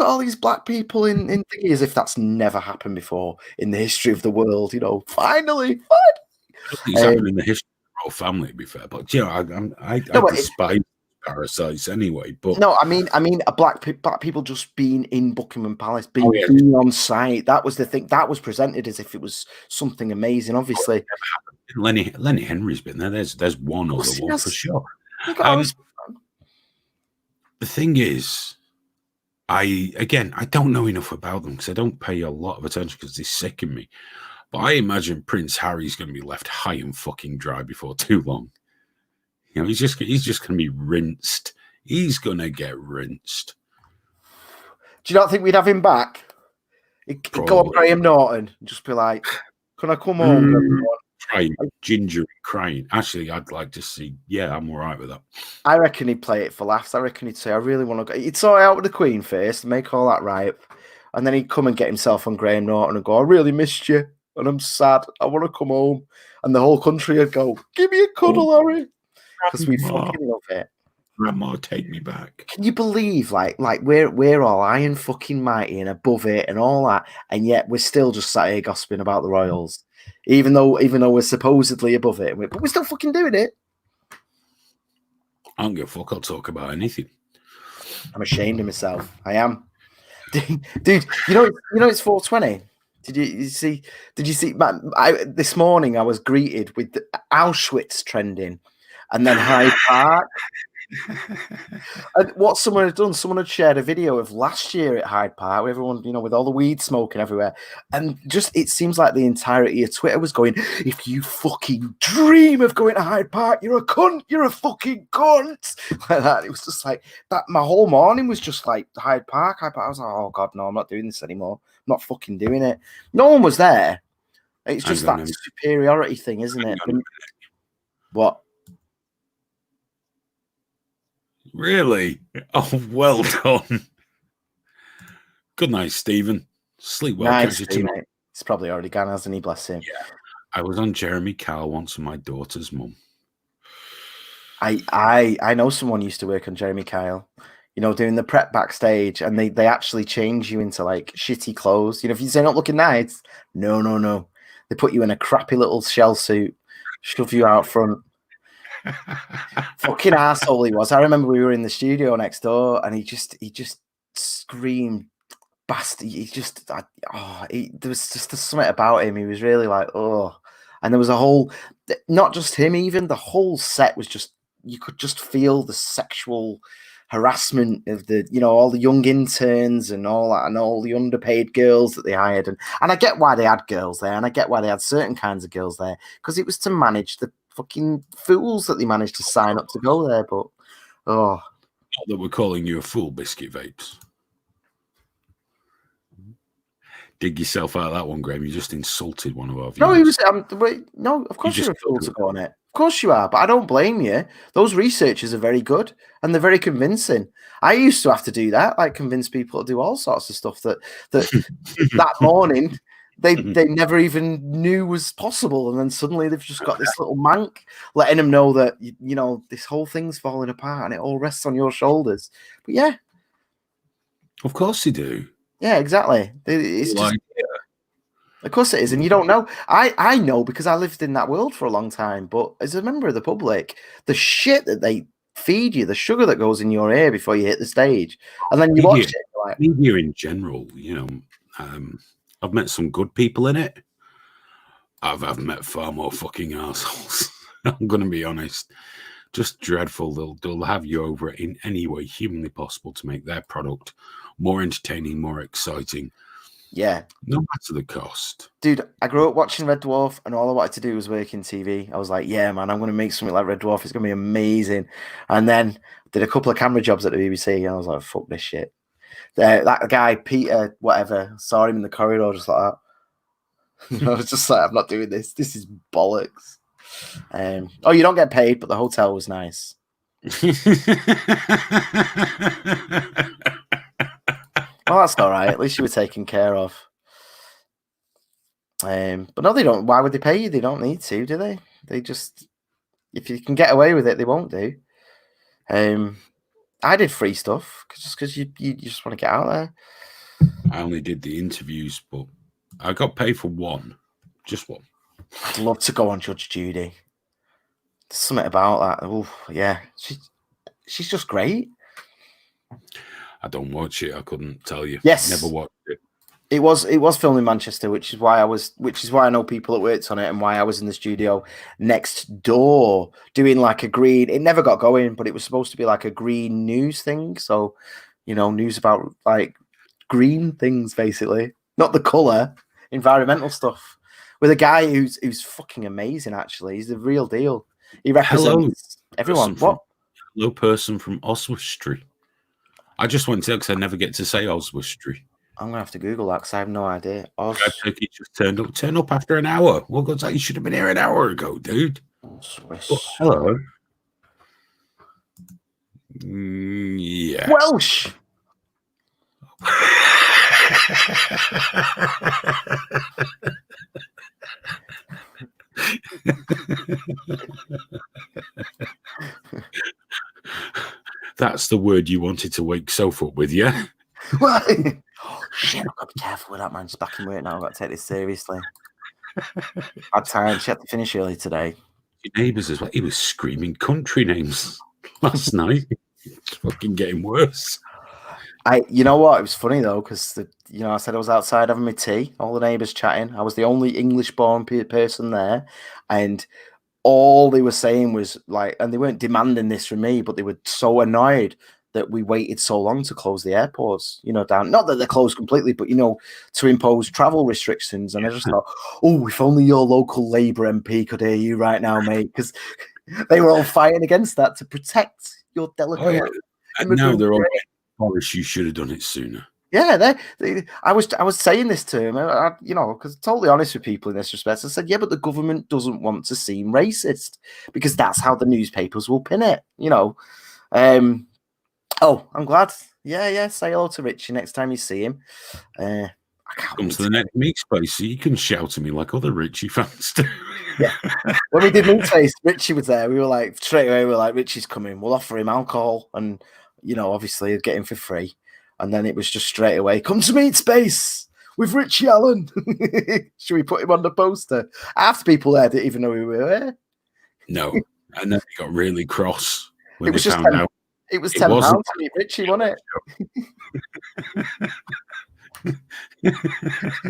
all these black people in thingy, as if that's never happened before in the history of the world. Finally. It's happened in the history of the royal family, to be fair. But I despise parasites anyway. But no, I mean, black people just being in Buckingham Palace, being on site. That was the thing. That was presented as if it was something amazing. Obviously, Lenny Henry's been there. There's one other one for sure. The thing is, I don't know enough about them because I don't pay a lot of attention because they sicken me. But I imagine Prince Harry's going to be left high and fucking dry before too long. He's just going to be rinsed. He's going to get rinsed. Do you not think we'd have him back? He'd go on Graham Norton and just be like, "Can I come home?" Crying, ginger crying. Actually, I'd like to see. Yeah, I'm all right with that. I reckon he'd play it for laughs. I reckon he'd say, "I really want to go." He'd sort it out with the Queen first, make all that right, and then he'd come and get himself on Graham Norton and go, "I really missed you, and I'm sad. I want to come home." And the whole country would go, "Give me a cuddle, Harry," because we fucking love it. Grandma, take me back. Can you believe, like we're all iron fucking mighty and above it and all that, and yet we're still just sat here gossiping about the royals. Even though we're supposedly above it, but we're still fucking doing it. I don't give a fuck. I'll talk about anything. I'm ashamed of myself. I am, dude. It's 420. Did you see? This morning I was greeted with Auschwitz trending, and then Hyde Park. And what someone had done, someone had shared a video of last year at Hyde Park, where everyone, with all the weed smoking everywhere, and just it seems like the entirety of Twitter was going, "If you fucking dream of going to Hyde Park, you're a cunt, you're a fucking cunt," like that. It was just like that. My whole morning was just like Hyde Park. I was like, "Oh God, no, I'm not doing this anymore. I'm not fucking doing it." No one was there. It's just that superiority thing, isn't it? What? Really? Oh, well done. Good night, Stephen. Sleep well. Nice, mate. He's probably already gone, hasn't he? Bless him. Yeah. I was on Jeremy Kyle once with my daughter's mum. I know someone used to work on Jeremy Kyle, doing the prep backstage, and they actually change you into like shitty clothes. If you say not looking nice, no. They put you in a crappy little shell suit, shove you out front. Fucking asshole he was. I remember we were in the studio next door, and he just screamed, bastard. There was just something about him. He was really like, oh. And there was a whole, not just him, even the whole set was just, you could just feel the sexual harassment of the, all the young interns and all that, and all the underpaid girls that they hired. And I get why they had girls there, and I get why they had certain kinds of girls there, because it was to manage the fucking fools that they managed to sign up to go there. But not that we're calling you a fool, Biscuit Vapes. Dig yourself out of that one, Graham. You just insulted one of our viewers. No, he was. No, of course you're a fool to go on it. Of course you are, but I don't blame you. Those researchers are very good and they're very convincing. I used to have to do that, like convince people to do all sorts of stuff that that morning they never even knew was possible, and then suddenly they've just got this little mank letting them know that this whole thing's falling apart and it all rests on your shoulders. But yeah, of course they do. Yeah, exactly. It's just, of course it is, and you don't know. I know because I lived in that world for a long time. But as a member of the public, the shit that they feed you, the sugar that goes in your ear before you hit the stage, and then you watch it. Like, media in general, I've met some good people in it. I've met far more fucking assholes. I'm going to be honest. Just dreadful. They'll have you over in any way humanly possible to make their product more entertaining, more exciting. Yeah. No matter the cost. Dude, I grew up watching Red Dwarf, and all I wanted to do was work in TV. I was like, yeah, man, I'm going to make something like Red Dwarf. It's going to be amazing. And then did a couple of camera jobs at the BBC, and I was like, fuck this shit. That guy, Peter, whatever, saw him in the corridor just like that. I was just like, I'm not doing this. This is bollocks. You don't get paid, but the hotel was nice. Well, that's all right. At least you were taken care of. But no, they don't. Why would they pay you? They don't need to, do they? They just, if you can get away with it, they won't do. I did free stuff just because you just want to get out there. I only did the interviews, but I got paid for one, just one. I'd love to go on Judge Judy. There's something about that. Oh, yeah, she's just great. I don't watch it. I couldn't tell you. Yes, never watched it. It was filmed in Manchester, which is why I know people that worked on it, and why I was in the studio next door doing like a green. It never got going, but it was supposed to be like a green news thing. So, news about like green things, basically, not the color, environmental stuff. With a guy who's fucking amazing. Actually, he's the real deal. He represents everyone. What? Hello, person from Oswestry. I just went to because I never get to say Oswestry. I'm gonna have to Google that because I have no idea. He just turned up after an hour. Well, God's like, you should have been here an hour ago, dude. Hello. Yeah. Welsh. That's the word you wanted to wake Soph up with, yeah? Oh, shit, I've got to be careful with that, man. Just back in work now. I've got to take this seriously. Had time. She had to finish early today. Your neighbours as well. He was screaming country names last night. It's fucking getting worse. You know what? It was funny though, because I said I was outside having my tea. All the neighbours chatting. I was the only English-born person there, and all they were saying was like, and they weren't demanding this from me, but they were so annoyed that we waited so long to close the airports, down. Not that they're closed completely, but, to impose travel restrictions. And I just thought, oh, if only your local Labour MP could hear you right now, mate, because they were all fighting against that to protect your delicate. Oh, yeah. And now they're all Boris, you should have done it sooner. Yeah, I was saying this to him, because totally honest with people in this respect. I said, yeah, but the government doesn't want to seem racist because that's how the newspapers will pin it, Oh, I'm glad. Yeah. Say hello to Richie next time you see him. Come to the next meat space so you can shout at me like other Richie fans do. Yeah. When we did meat space, Richie was there. We were like, straight away, Richie's coming. We'll offer him alcohol and, obviously get him for free. And then it was just straight away, come to meat space with Richie Allen. Should we put him on the poster? Half the people there didn't even know we were there. No. And then they got really cross when they found out. It was £10 to meet Richie, wasn't it?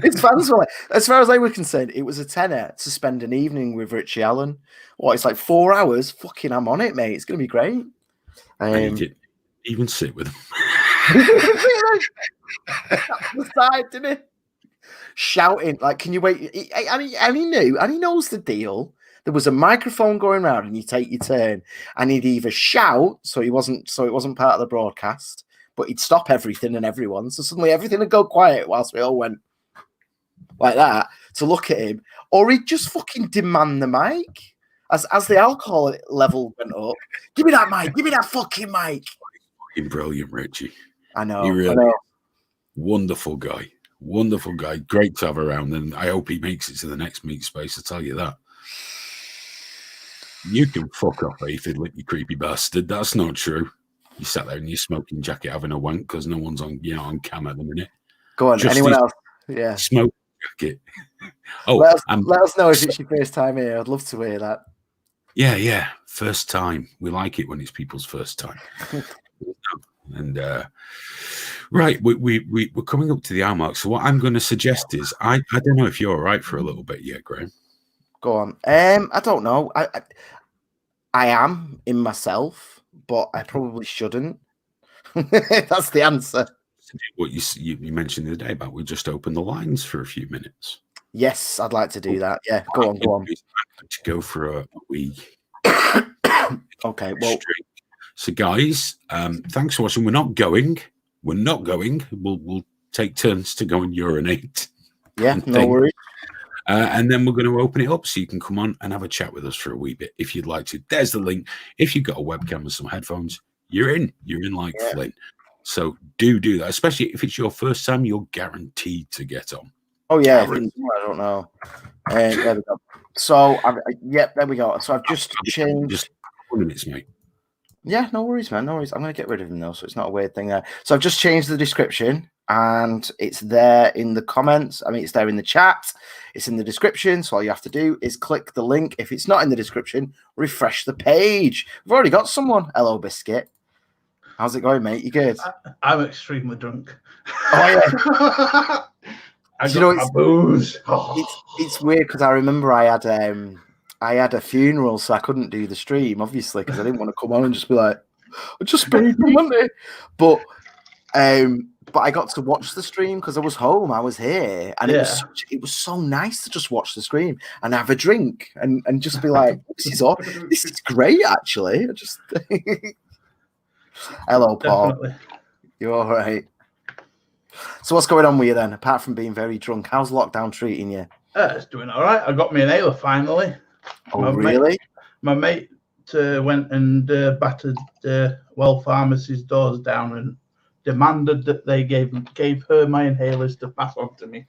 His fans were like, as far as they were concerned, it was a tenner to spend an evening with Richie Allen. It's like 4 hours? Fucking, I'm on it, mate. It's going to be great. And he didn't even sit with him. The side, didn't he? Shouting, like, can you wait? And he knew, and he knows the deal. There was a microphone going around, and you take your turn, and he'd either shout, so it wasn't part of the broadcast, but he'd stop everything and everyone, so suddenly everything would go quiet whilst we all went like that to look at him, or he'd just fucking demand the mic as the alcohol level went up. Give me that mic! Give me that fucking mic! Fucking brilliant, Richie. I know. He really wonderful guy. Wonderful guy. Great to have around, and I hope he makes it to the next meat space. I'll tell you that. You can fuck off, Aphid, you creepy bastard. That's not true. You sat there in your smoking jacket having a wank because no one's on cam at the minute. Go on, anyone else? Yeah. Smoke jacket. Oh, let us know if it's your first time here. I'd love to hear that. Yeah. First time. We like it when it's people's first time. And right, we're coming up to the hour mark. So what I'm going to suggest is, I don't know if you're all right for a little bit yet, Graham. Go on. I don't know. I am in myself, but I probably shouldn't. That's the answer. What you mentioned the other day about we just opened the lines for a few minutes. Yes, I'd like to do that. Yeah, go on. To go for a week. Okay, well. So, guys, thanks for watching. We're not going. We'll take turns to go and urinate. Yeah, no worries. And then we're going to open it up so you can come on and have a chat with us for a wee bit if you'd like to. There's the link. If you've got a webcam and some headphones, you're in like Flynn. So do that, especially if it's your first time. You're guaranteed to get on. Oh yeah, I don't know. There we go. So there we go. So I've just changed. Just 4 minutes, mate. Yeah, no worries, man. No worries. I'm going to get rid of him though, so it's not a weird thing there. So I've just changed the description, and it's there in the comments. I mean, it's there in the chat. It's in the description. So all you have to do is click the link. If it's not in the description, refresh the page. We've already got someone. Hello, Biscuit. How's it going, mate? You good? I'm extremely drunk. Oh yeah. I got my booze. It's weird because I remember I had a funeral, so I couldn't do the stream, obviously, because I didn't want to come on and just be like, I just paid my money. But I got to watch the stream because I was home, I was here, and it was so nice to just watch the stream and have a drink and just be like, this is great, actually. I just hello, Paul. Definitely. You're all right. So what's going on with you then, apart from being very drunk? How's lockdown treating you? It's doing all right. I got me an inhaler finally. Oh, really? My mate went and battered Well Pharmacy's doors down and demanded that they gave her my inhalers to pass on to me.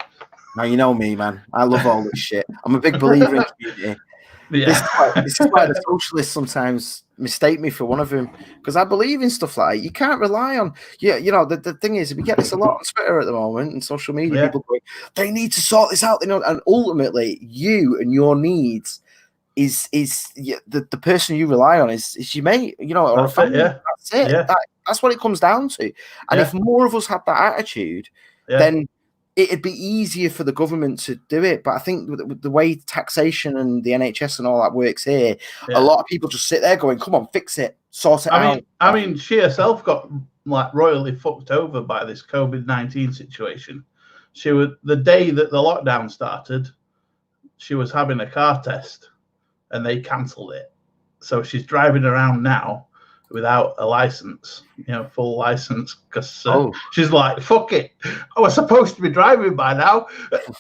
Now, you know me, man. I love all this shit. I'm a big believer in community. Yeah. This is why the socialists sometimes mistake me for one of them, because I believe in stuff like that. You can't rely on, you know, the thing is, we get this a lot on Twitter at the moment and social media, people going, they need to sort this out, and ultimately you and your needs is the person you rely on is your mate, you know, or a family. That's it. Yeah. That's what it comes down to. And if more of us had that attitude, then it'd be easier for the government to do it. But I think with the way taxation and the NHS and all that works here, a lot of people just sit there going, come on, fix it, sort it out. I mean, she herself got like royally fucked over by this COVID-19 situation. She was, the day that the lockdown started, she was having a car test and they cancelled it. So she's driving around now without a license, you know, full license, because she's like, fuck it, I was supposed to be driving by now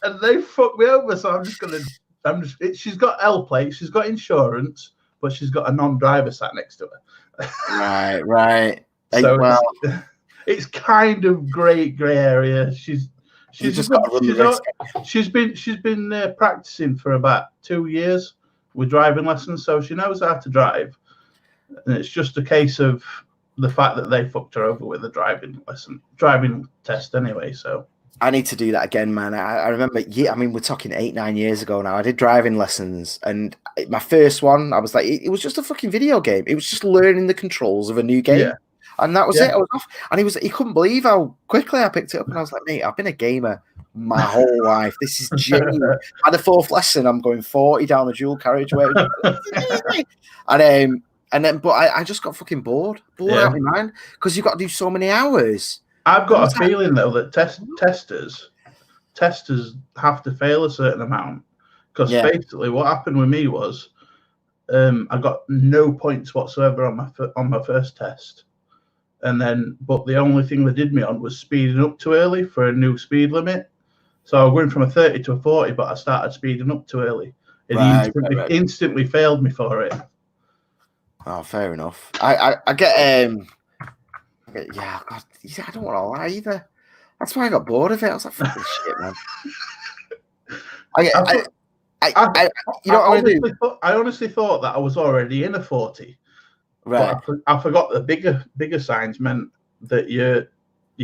and they fucked me over, so she's got L plates, she's got insurance, but she's got a non-driver sat next to her. right. So it's kind of grey area. She's been practicing for about 2 years with driving lessons, so she knows how to drive. And it's just a case of the fact that they fucked her over with the driving test anyway. So I need to do that again, man. I remember, we're talking 8-9 years ago now. I did driving lessons, and my first one, I was like, it was just a fucking video game. It was just learning the controls of a new game. And that was it. I was off. And he couldn't believe how quickly I picked it up. And I was like, mate, I've been a gamer my whole life. This is genuine. At the fourth lesson, I'm going 40 down the dual carriageway. But I just got fucking bored out of my mind, because you've got to do so many hours. I've got a feeling though that testers have to fail a certain amount, because basically what happened with me was I got no points whatsoever on my first test, but the only thing they did me on was speeding up too early for a new speed limit. So I was going from a 30 to a 40, but I started speeding up too early. It instantly failed me for it. Oh, fair enough. I get God, I don't want to lie either. That's why I got bored of it. I was like, fuck this shit, man. I honestly thought that I was already in a 40. Right. But I forgot the bigger signs meant that you're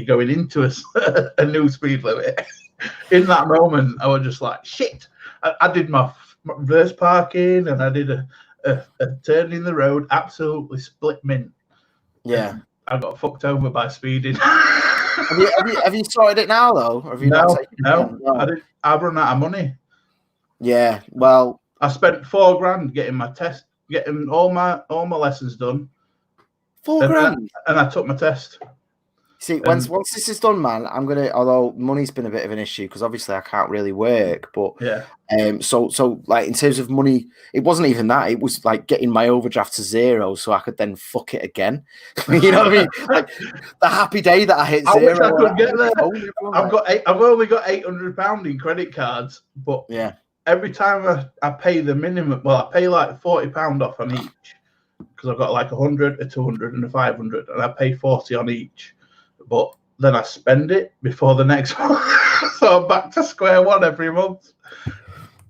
going into a new speed limit. In that moment, I was just like, shit. I did my reverse parking and I did a turn in the road, absolutely split mint. Yeah. I got fucked over by speeding. have you sorted it now though? Have you no. I've run out of money. Yeah. Well, I spent $4,000 getting my test, getting all my lessons done. $4,000. And I took my test. See, once this is done, man, I'm gonna. Although money's been a bit of an issue because obviously I can't really work, but so like in terms of money, it wasn't even that. It was like getting my overdraft to zero so I could then fuck it again. You know what I mean? Like the happy day that I hit zero. Wish I could get there. I've only got £800 in credit cards, but every time I pay the minimum, well, I pay like £40 off on each because I've got like 100, a 200, and a 500, and I pay 40 on each. But then I spend it before the next one, so I'm back to square one every month.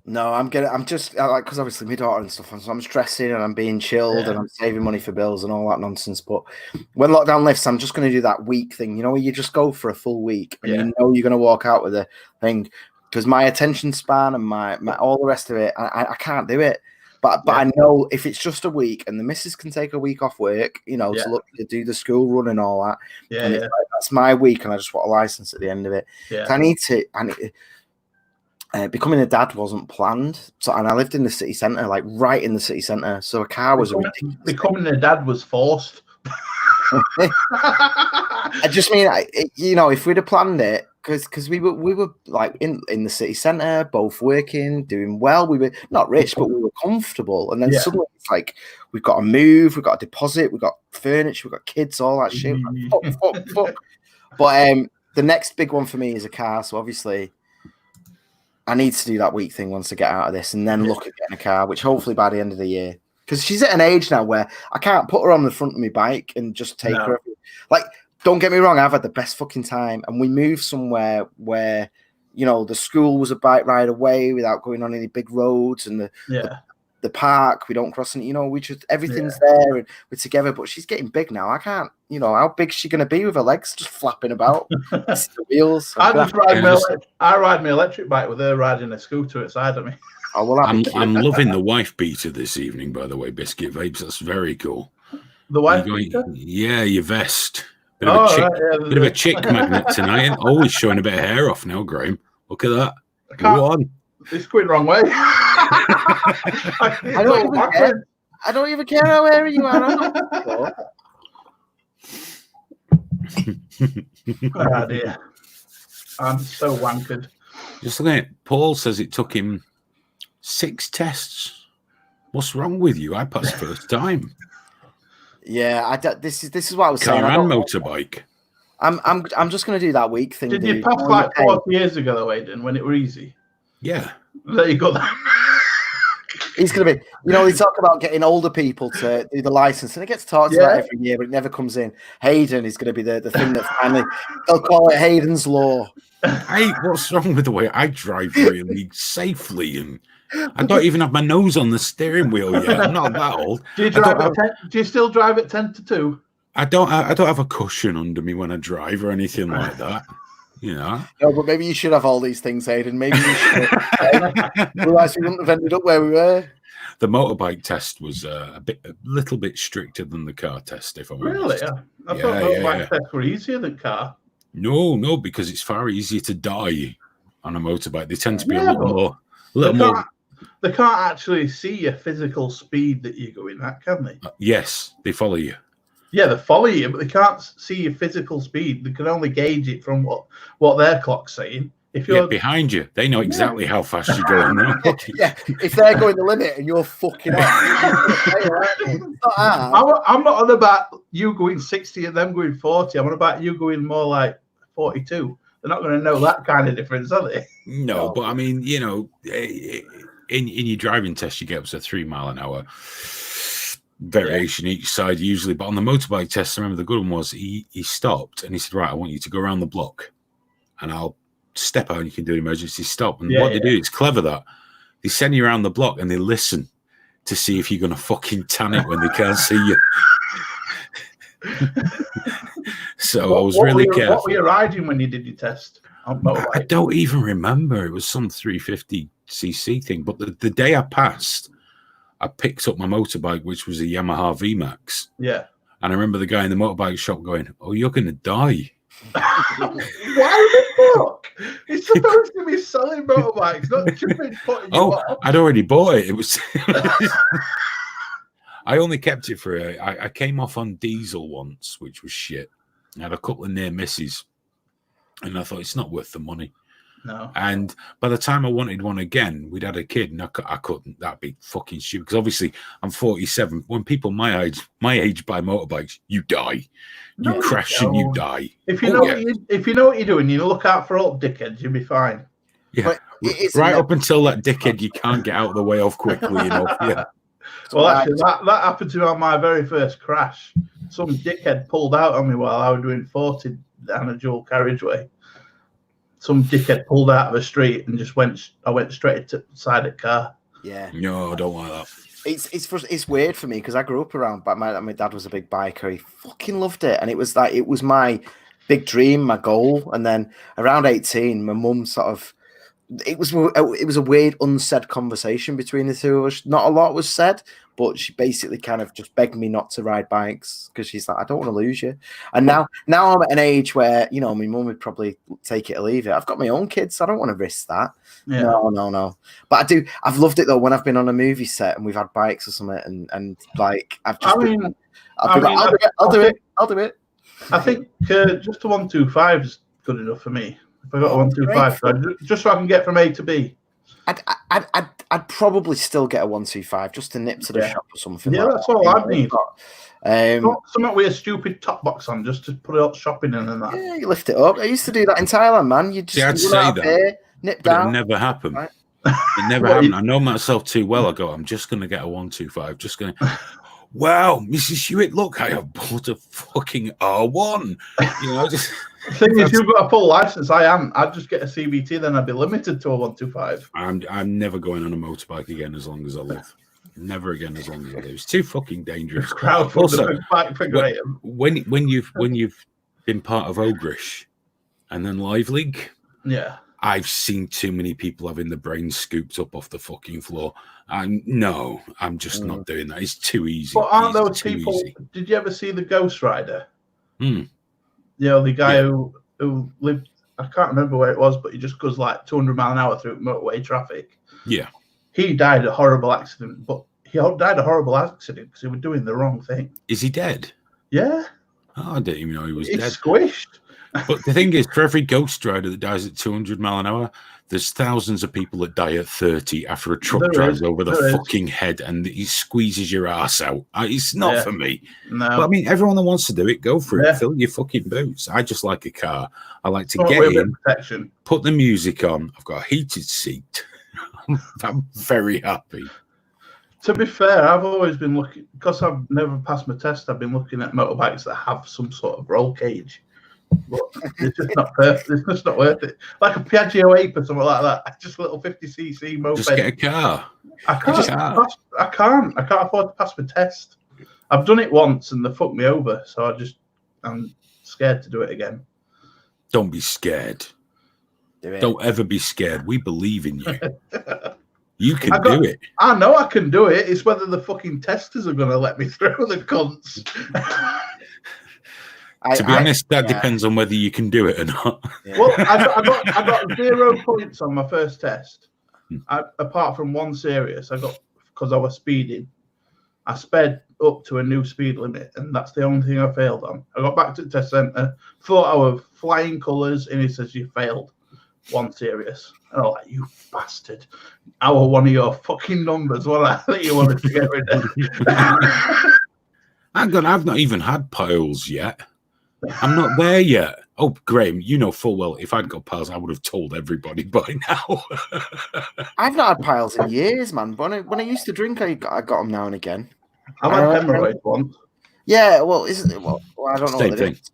No, I'm just like, because obviously my daughter and stuff, so I'm stressing and I'm being chilled and I'm saving money for bills and all that nonsense. But when lockdown lifts, I'm just going to do that week thing, where you just go for a full week and you know you're going to walk out with a thing. Because my attention span and my all the rest of it, I can't do it. But I know if it's just a week and the missus can take a week off work, to do the school run and all that. Yeah, and it's like, that's my week, and I just want a license at the end of it. Yeah. I need to. Becoming a dad wasn't planned, and I lived in the city centre, like right in the city centre. So a car was becoming a dad was forced. I just mean, if we'd have planned it, because we were like in the city centre, both working, doing well. We were not rich, but we were comfortable. And then suddenly it's like we've got to move, we've got a deposit, we've got furniture, we've got kids, all that shit. Like, fuck. But the next big one for me is a car. So obviously, I need to do that week thing once I get out of this, and then look at getting a car, which hopefully by the end of the year. Because she's at an age now where I can't put her on the front of my bike and just take her. Like, don't get me wrong, I've had the best fucking time. And we moved somewhere where, the school was a bike ride away without going on any big roads, and the park, we don't cross any, we just, everything's there and we're together. But she's getting big now. I can't, how big is she going to be with her legs just flapping about? The wheels. I ride my electric bike with her riding a scooter outside of me. Oh, well, I'm loving the wife beater this evening, by the way, Biscuit Vapes. That's very cool. The wife beater? Yeah, your vest. Bit of a chick magnet tonight. Always showing a bit of hair off now, Graham. Look at that. Go on. It's going the wrong way. I don't even care how hairy you are. Oh, dear. I'm so wankered. Just looking at it, Paul says it took him 6 tests. What's wrong with you? I passed first time. Yeah, this is what I was saying. Car and motorbike. I'm just going to do that week thing. Did you pass like 40 years ago, though, Aidan, when it were easy? Yeah. There you go. He's going to be, they talk about getting older people to do the license, and it gets talked about every year, but it never comes in. Hayden is going to be the thing that finally, they'll call it Hayden's Law. Hey, what's wrong with the way I drive really safely? And I don't even have my nose on the steering wheel yet. I'm not that old. Do you still drive at 10 to 2? I don't have a cushion under me when I drive or anything like that. No, but maybe you should have all these things, Hayden. Maybe you should. Otherwise, we wouldn't have ended up where we were. The motorbike test was a little bit stricter than the car test, if I'm honest. Really? I thought motorbike tests were easier than car. No, because it's far easier to die on a motorbike. They tend to be a little more. They can't actually see your physical speed that you're going at, can they? Yes, they follow you. Yeah, they follow you, but they can't see your physical speed. They can only gauge it from what their clock's saying. If you're behind you, they know exactly how fast you're going. Yeah, if they're going the limit and you're fucking off. I'm not on about you going 60 and them going 40. I'm on about you going more like 42. They're not going to know that kind of difference, are they? No, but I mean, in your driving test, you get up to 3 mile an hour. Variation each side usually, but on the motorbike test, I remember the good one was he stopped and he said, right, I want you to go around the block and I'll step out and you can do an emergency stop. And what they do, it's clever that they send you around the block and they listen to see if you're going to fucking tan it when they can't see you. So I was really careful. What were you riding when you did your test on motorbike? I don't even remember. It was some 350cc thing, but the day I passed, I picked up my motorbike, which was a Yamaha VMAX. Yeah. And I remember the guy in the motorbike shop going, "Oh, you're going to die." Why the fuck? It's supposed to be selling motorbikes, not just putting you off. I'd already bought it. It was. I only kept it for I came off on diesel once, which was shit. I had a couple of near misses. And I thought, it's not worth the money. No. And by the time I wanted one again, we'd had a kid, and I couldn't. That'd be fucking stupid. Because obviously, I'm 47. When people my age buy motorbikes, you die. You crash and you die. If you know what you're doing, you look out for old dickheads, you'll be fine. Yeah, right up until that dickhead you can't get out of the way of quickly enough. Yeah. Well, actually, that happened to me on my very first crash. Some dickhead pulled out on me while I was doing 40 down a dual carriageway. Some dickhead pulled out of a street and I went straight to the side of the car. Yeah. No, I don't like that. It's weird for me because I grew up around, but my dad was a big biker. He fucking loved it, and it was my big dream, my goal. And then around 18, my mum sort of, it was a weird unsaid conversation between the two of us. Not a lot was said, but she basically kind of just begged me not to ride bikes because she's like, I don't want to lose you. And now I'm at an age where, you know, my mum would probably take it or leave it. I've got my own kids, so I don't want to risk that. Yeah. No. But I've loved it though when I've been on a movie set and we've had bikes or something, and like I'll do it. I think just a 125 is good enough for me. If I got a 125, just so I can get from A to B. I'd probably still get a 125 just to nip to the shop or something. Yeah, that's all I'd need. Something with a stupid top box on, just to put it out shopping in and that. Yeah, you lift it up. I used to do that in Thailand, man. You just I'd say that, here, nip down. It never happened. Right? It never happened. I know myself too well. I go, I'm just going to get a 125. Just going to. Wow, Mrs. Hewitt, look, I have bought a fucking R1. You know, just. The thing is, you've got a full license. I am. I'd just get a CVT, then I'd be limited to a 125. I'm never going on a motorbike again as long as I live. Never again as long as I live. It's too fucking dangerous. Also, when you've been part of Ogrish and then Live League, yeah, I've seen too many people having the brain scooped up off the fucking floor. I'm just not doing that. It's too easy. But aren't those people? Easy. Did you ever see the Ghost Rider? You know, the guy who lived, I can't remember where it was, but he just goes like 200 miles an hour through motorway traffic. Yeah. He died a horrible accident, but he died a horrible accident because he was doing the wrong thing. Is he dead? Yeah. Oh, I didn't even know he was He's dead. Squished. But the thing is, for every Ghost Rider that dies at 200 miles an hour, there's thousands of people that die at 30 after a truck drives over the fucking head and he squeezes your ass out. It's not for me. No. But I mean, everyone that wants to do it, go for it. Fill your fucking boots. I just like a car. I like to get in, put the music on. I've got a heated seat. I'm very happy. To be fair, I've always been looking, because I've never passed my test, I've been looking at motorbikes that have some sort of roll cage. But it's just not perfect. It's just not worth it. Like a Piaggio Ape or something like that. Just a little 50cc moped. Just get a car. I can't afford to pass my test. I've done it once and they fucked me over, so I'm scared to do it again. Don't be scared. Don't ever be scared. We believe in you. You can do it. I know I can do it. It's whether the fucking testers are going to let me through, the cunts. To be honest, that depends on whether you can do it or not. Yeah. Well, I got 0 points on my first test. Apart from one serious, because I was speeding. I sped up to a new speed limit, and that's the only thing I failed on. I got back to the test centre, thought I was flying colours, and he says you failed one serious. And I'm like, you bastard! I was one of your fucking numbers. What I think you wanted to get rid of. I've not even had piles yet. I'm not there yet. Oh, Graham, you know full well if I'd got piles, I would have told everybody by now. I've not had piles in years, man. When I used to drink, I got them now and again. I've had hemorrhoids once. Yeah, well, isn't it? Well, I don't know.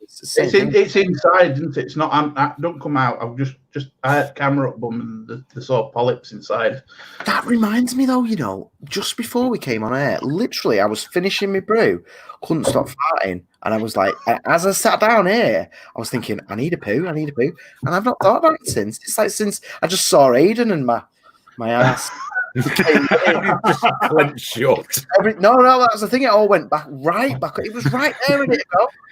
Same thing. It's inside, isn't it? It's not. I don't come out. I've just I had camera up bum and the sort of polyps inside. That reminds me, though. You know, just before we came on air, literally, I was finishing my brew, couldn't stop farting, and I was like, as I sat down here, I was thinking, I need a poo, and I've not thought about it since. It's like since I just saw Aiden and my ass. Just went short. No, that was the thing. It all went right back. It was right there, and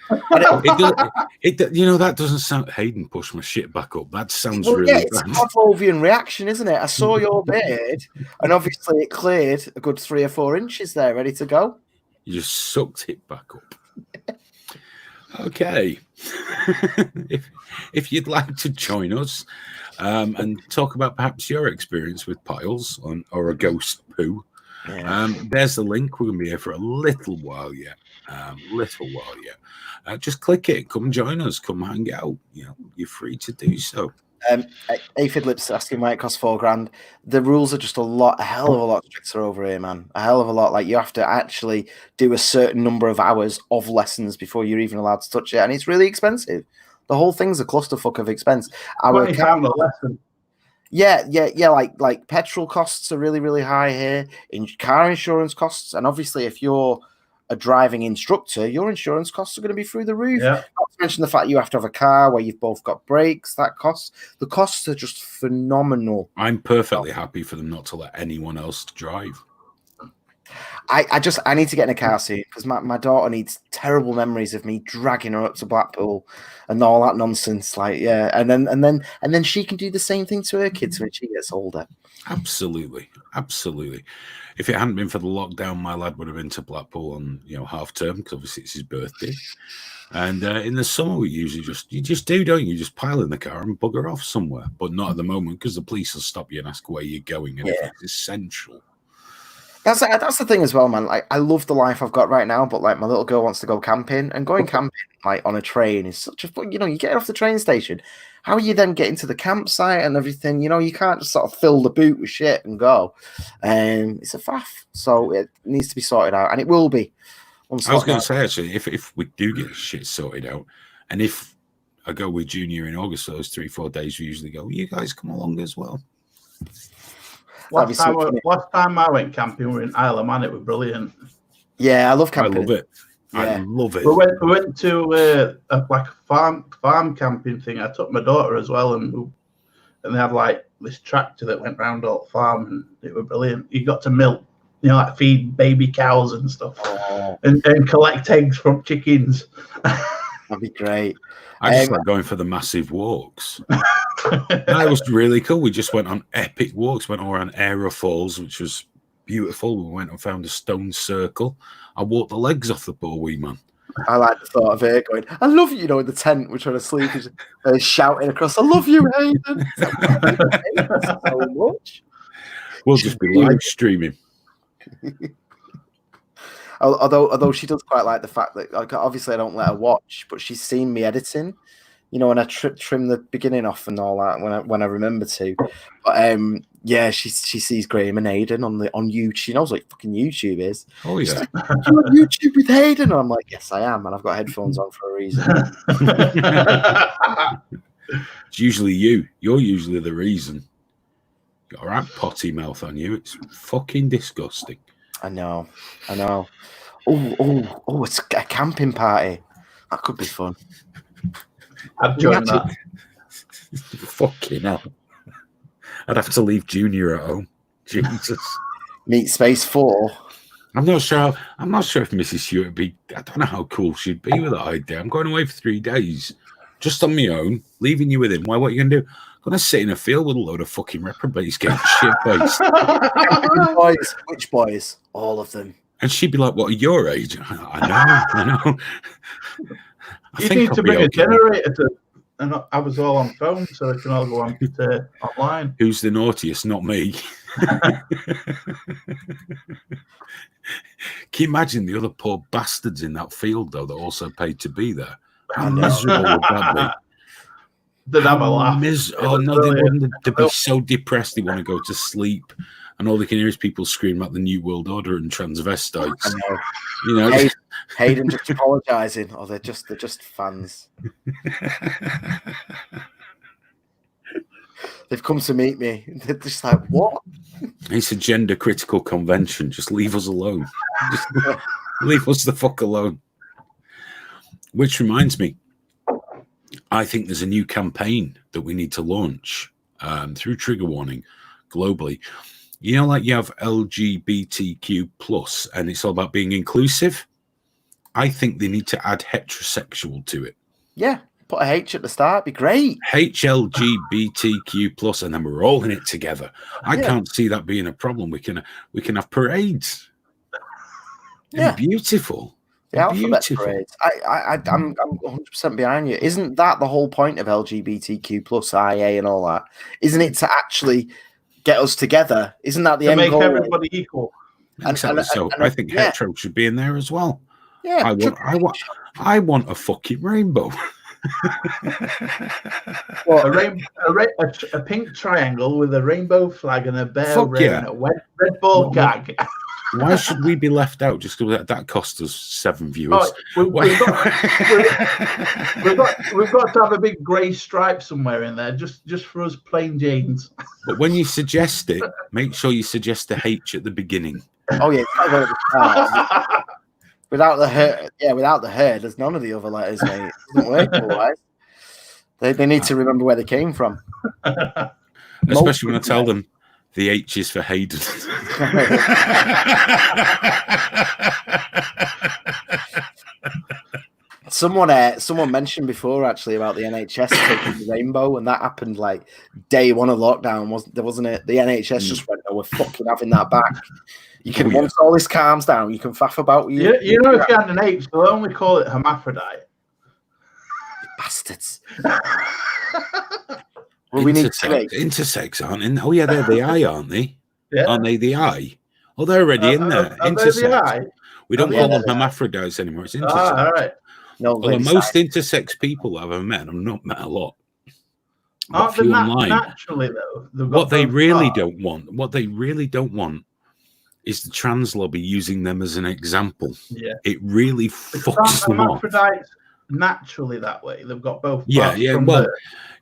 that doesn't sound. Hayden pushed my shit back up. That sounds really. Yeah, it's a Pavlovian reaction, isn't it? I saw your beard, and obviously it cleared a good 3 or 4 inches there, ready to go. You just sucked it back up. Okay. if you'd like to join us. And talk about perhaps your experience with piles or a ghost poo. Yeah. There's the link. We're going to be here for a little while yet. Just click it. Come join us. Come hang out. You're free to do so. Aphid Lips asking why it costs $4,000. The rules are just a hell of a lot stricter over here, man. A hell of a lot. Like, you have to actually do a certain number of hours of lessons before you're even allowed to touch it, and it's really expensive. The whole thing's a clusterfuck of expense. £20 a lesson. Yeah. Like petrol costs are really, really high here. Car insurance costs, and obviously, if you're a driving instructor, your insurance costs are going to be through the roof. Yeah. Not to mention the fact you have to have a car where you've both got brakes. The costs are just phenomenal. I'm perfectly happy for them not to let anyone else drive. I need to get in a car soon because my daughter needs terrible memories of me dragging her up to Blackpool and all that nonsense. Like, yeah, and then she can do the same thing to her kids when she gets older. Absolutely. If it hadn't been for the lockdown, my lad would have been to Blackpool on half term because obviously it's his birthday. And in the summer, we usually you just just pile in the car and bugger off somewhere, but not at the moment because the police will stop you and ask where you're going, and if it's essential. That's the thing as well, man. Like, I love the life I've got right now, but like, my little girl wants to go camping, and going camping like on a train is such a you get off the train station. How are you then getting to the campsite and everything? You can't just sort of fill the boot with shit and go. It's a faff. So it needs to be sorted out, and it will be. I was going to say, actually, if we do get shit sorted out, and if I go with Junior in August for those 3-4 days, we usually go, you guys come along as well. Last time I went camping, we were in Isle of Man. It was brilliant. Yeah, I love camping. I love it. Yeah. I love it. We went to a farm camping thing. I took my daughter as well, and they had like this tractor that went round all the farm, and it was brilliant. You got to milk, like feed baby cows and stuff, and collect eggs from chickens. That'd be great. I just like going for the massive walks. That was really cool. We just went on epic walks, went around Aero Falls, which was beautiful. We went and found a stone circle. I walked the legs off the poor wee man. I like the thought of it going, I love you, in the tent, we're trying to sleep, shouting across, I love you, Hayden. So much. We'll just be live streaming. Although she does quite like the fact that, like, obviously I don't let her watch, but she's seen me editing, when I trim the beginning off and all that when I remember to. But yeah, she sees Graham and Hayden on YouTube. She knows what fucking YouTube is. Oh yeah, like, you're on YouTube with Hayden, and I'm like, yes, I am, and I've got headphones on for a reason. It's usually you. You're usually the reason. You got a right potty mouth on you. It's fucking disgusting. I know. Oh! It's a camping party. That could be fun. I'd join that. Fucking hell! I'd have to leave Junior at home. Jesus. Meet Space 4. I'm not sure if Mrs. Stewart would be. I don't know how cool she'd be with that idea. I'm going away for 3 days, just on my own, leaving you with him. Why? What are you gonna do? I'm gonna sit in a field with a load of fucking reprobates getting shit faced. Boys, which boys? All of them. And she'd be like, "What are your age?" I know. You need to bring a generator and I was all on phone, so it can all go on online. Who's the naughtiest? Not me. Can you imagine the other poor bastards in that field, though, that also paid to be there? How miserable would that be? They'd have a laugh. They'd be so depressed they want to go to sleep, and all they can hear is people screaming about the New World Order and transvestites. I know. Hayden just apologising, or they're just fans. They've come to meet me. They're just like, what? It's a gender critical convention. Just leave us alone. Just leave us the fuck alone. Which reminds me, I think there's a new campaign that we need to launch through Trigger Warning globally. Like you have LGBTQ plus, and it's all about being inclusive. I think they need to add heterosexual to it. Yeah, put a H at the start. Be great. HLGBTQ plus, and then we're all in it together. I can't see that being a problem. We can have parades. Yeah, beautiful. The alphabet parades. I'm 100% behind you. Isn't that the whole point of LGBTQ plus IA and all that? Isn't it to actually get us together? Isn't that the end goal? To make everybody equal. Exactly. I think hetero should be in there as well. Yeah, I want a fucking rainbow. What, a pink triangle with a rainbow flag and a bear wearing a red ball gag. Why should we be left out just because that cost us 7 viewers? We've got to have a big grey stripe somewhere in there just for us plain Janes. But when you suggest it, make sure you suggest the H at the beginning. Oh yeah, without the her, without the her, there's none of the other letters, mate. It doesn't work otherwise. They need to remember where they came from. Especially when I tell them the H is for Hayden. Someone mentioned before actually about the NHS taking the rainbow, and that happened like day one of lockdown, wasn't it? The NHS just went, "Oh, we're fucking having that back." You can once all this calms down, you can faff about you. You know, if you had an H, they'll only call it hermaphrodite. Bastards. Well, we need intersex, aren't they? Oh yeah, they're the I, aren't they? Yeah. Aren't they the I? Oh, they're already in there. Intersex. The I? We don't call them hermaphrodites anymore. It's intersex. All right. No, well, most intersex people I've ever met, I've not met a lot. Aren't they naturally though? What they really don't want is the trans lobby using them as an example. Yeah. It really fucks them off. Hermaphrodites naturally that way. They've got both.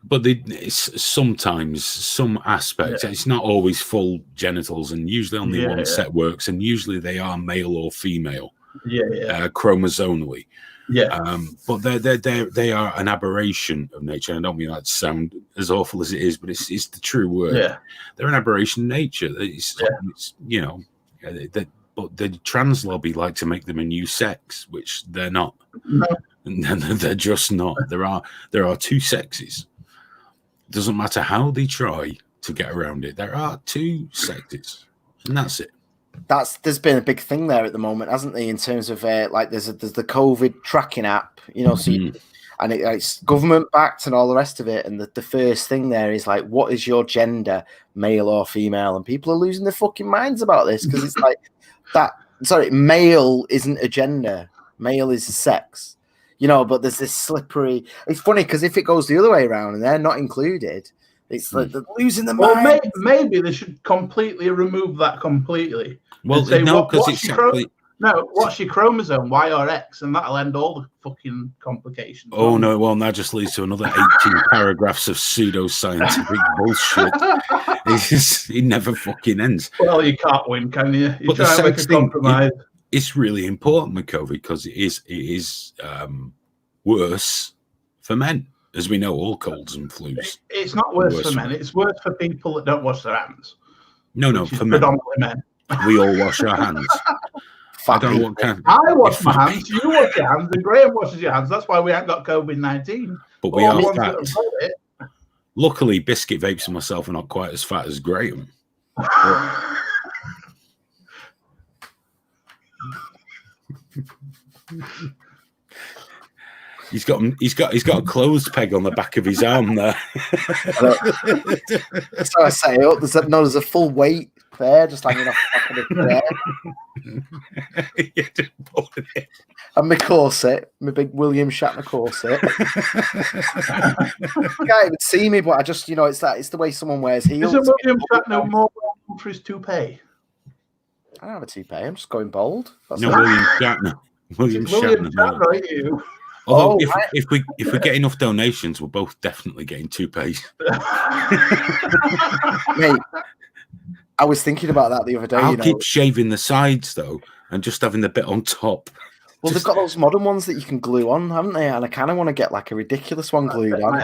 But it's sometimes some aspects. Yeah. It's not always full genitals, and usually only one set works, and usually they are male or female. Chromosomally. Yeah. But they are an aberration of nature. I don't mean that to sound as awful as it is, but it's the true word. Yeah. They're an aberration of nature. It's you know, but the trans lobby like to make them a new sex, which they're not. No. They're just not. There are two sexes. It doesn't matter how they try to get around it. There are two sexes, and that's it. There's been a big thing there at the moment, hasn't there? In terms of like there's the COVID tracking app, you know, so and it's government backed and all the rest of it. And the first thing there is like, what is your gender, male or female? And people are losing their fucking minds about this because it's like that. Sorry, male isn't a gender. Male is a sex. You know, but there's this slippery. It's funny because if it goes the other way around and they're not included, it's like they're losing their mind. Well, maybe they should completely remove that completely. Well, say, no, because it's actually what's your chromosome, Y or X, and that'll end all the fucking complications. Oh no, well, that just leads to another 18 paragraphs of pseudoscientific bullshit. It never fucking ends. Well, you can't win, can you? You but try and make a compromise. It's really important with COVID because it is worse for men, as we know, all colds and flus. It's not worse for men. It's worse for people that don't wash their hands. No, for men. Predominantly men. We all wash our hands. I don't know what kind. I wash my hands. You wash your hands, and Graham washes your hands. That's why we haven't got COVID-19. But we are fat. Luckily, Biscuit Vapes and myself are not quite as fat as Graham. He's got a clothes peg on the back of his arm there. That's what I say. Oh, there's a full weight there just hanging off the back of the chair. And my corset, my big William Shatner corset. You can't even see me, but I just, you know, it's the way someone wears heels. Isn't William Shatner more welcome for his toupee? I don't have a toupee. I'm just going bald. William Shatner. William Shatner, you. Although if we get enough donations, we're both definitely getting toupees. Mate, I was thinking about that the other day. I'll keep shaving the sides though, and just having the bit on top. Well, they've got those modern ones that you can glue on, haven't they? And I kind of want to get like a ridiculous one glued on.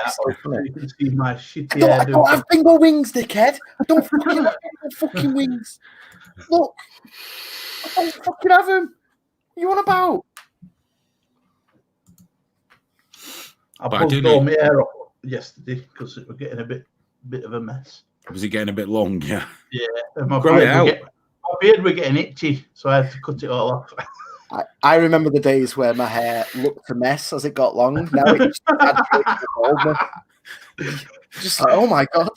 You can see my shitty I don't have bingo wings, dickhead. I don't fucking have fucking wings. Look, I don't fucking have them. What are you on about? I pulled all my hair up yesterday because it was getting a bit of a mess. Was it getting a bit long? Yeah. Yeah. And my beard was getting itchy, so I had to cut it all off. I remember the days where my hair looked a mess as it got long. Now it's just like, oh my god!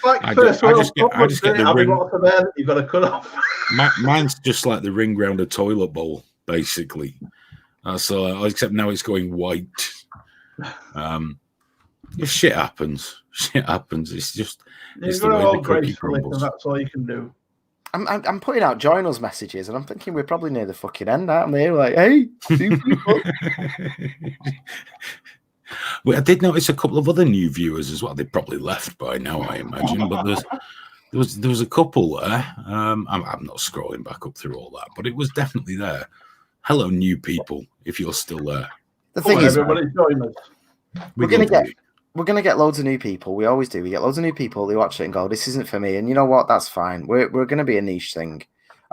Like I just get the ring. That you've got to cut off. Mine's just like the ring round a toilet bowl, basically. So except now it's going white. If shit happens, shit happens. It's just it's the You're way all the cookie gracefully, and crumbles. that's all you can do. I'm putting out join us messages, and I'm thinking we're probably near the fucking end, aren't we? Like, hey, new people. Well, I did notice a couple of other new viewers as well. They probably left by now, I imagine, but there was a couple there. I'm not scrolling back up through all that, but it was definitely there. Hello, new people, if you're still there. The thing is, everybody join us. We're gonna get loads of new people. We always do. We get loads of new people who watch it and go, "This isn't for me." And you know what? That's fine. We're gonna be a niche thing,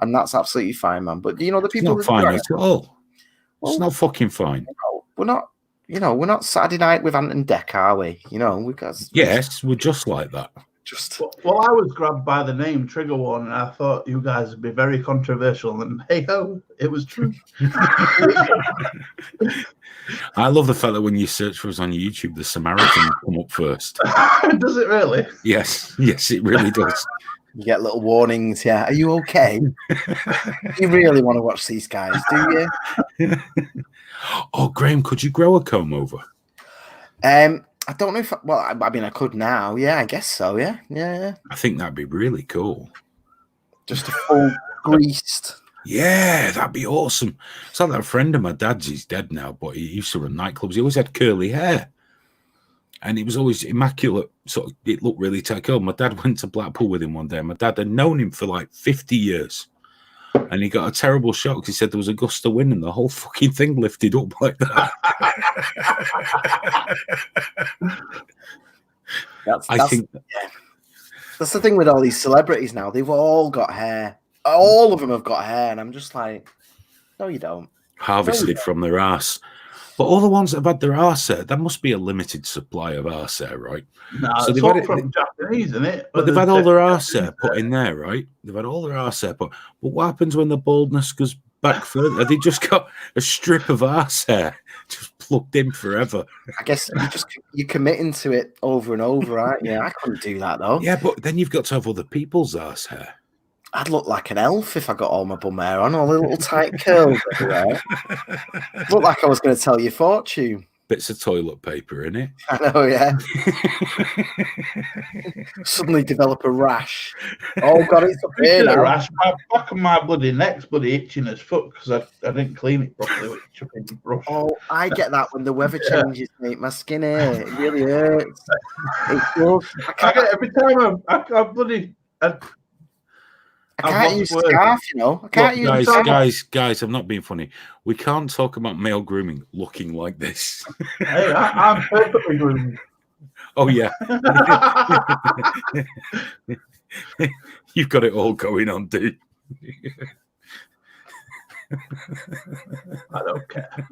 and that's absolutely fine, man. But you know, the people it's not fine at all. It's not fucking fine. We're not. You know, we're not Saturday night with Ant and Dec, are we? You know, Yes, we're just like that. Well, I was grabbed by the name Trigger Warning, and I thought you guys would be very controversial, and hey ho, it was true. I love the fact that when you search for us on YouTube, the Samaritan come up first. Does it really? Yes, it really does. You get little warnings. Yeah, are you okay? You really want to watch these guys, do you? Oh, Graham, could you grow a comb over? I don't know if. I mean, I could now. Yeah, I guess so. Yeah. I think that'd be really cool. Just a full greased. Yeah, that'd be awesome. It's like that friend of my dad's. He's dead now, but he used to run nightclubs. He always had curly hair, and it was always immaculate. Sort of, it looked really tight. My dad went to Blackpool with him one day. My dad had known him for like 50 years. And he got a terrible shock because he said there was a gust of wind and the whole fucking thing lifted up like that. I think that's the thing with all these celebrities now. They've all got hair. All of them have got hair, and I'm just like, no, you don't. Harvested from their ass. But all the ones that have had their arse hair, there must be a limited supply of arse hair, right? No, so it's all from Japanese, isn't it? But they've had all their arse hair put in there, right? They've had all their arse hair put. But what happens when the baldness goes back further? Have they just got a strip of arse hair just plugged in forever? I guess you're committing to it over and over, aren't you? I couldn't do that though. Yeah, but then you've got to have other people's arse hair. I'd look like an elf if I got all my bum hair on, all the little tight curls everywhere. Look like I was going to tell your fortune. Bits of toilet paper in it. I know, yeah. Suddenly develop a rash. Oh God, it's up here now. Rash. Back of my bloody neck's bloody itching as fuck because I didn't clean it properly with chucking the brush. Oh, I get that when the weather changes, mate. My skin here, it really hurts. It does. I get it every time I bloody. I can't use scarf, you know. I can't use guys, I'm not being funny. We can't talk about male grooming looking like this. Hey, I'm perfectly groomed. Oh, yeah. You've got it all going on, dude. I don't care.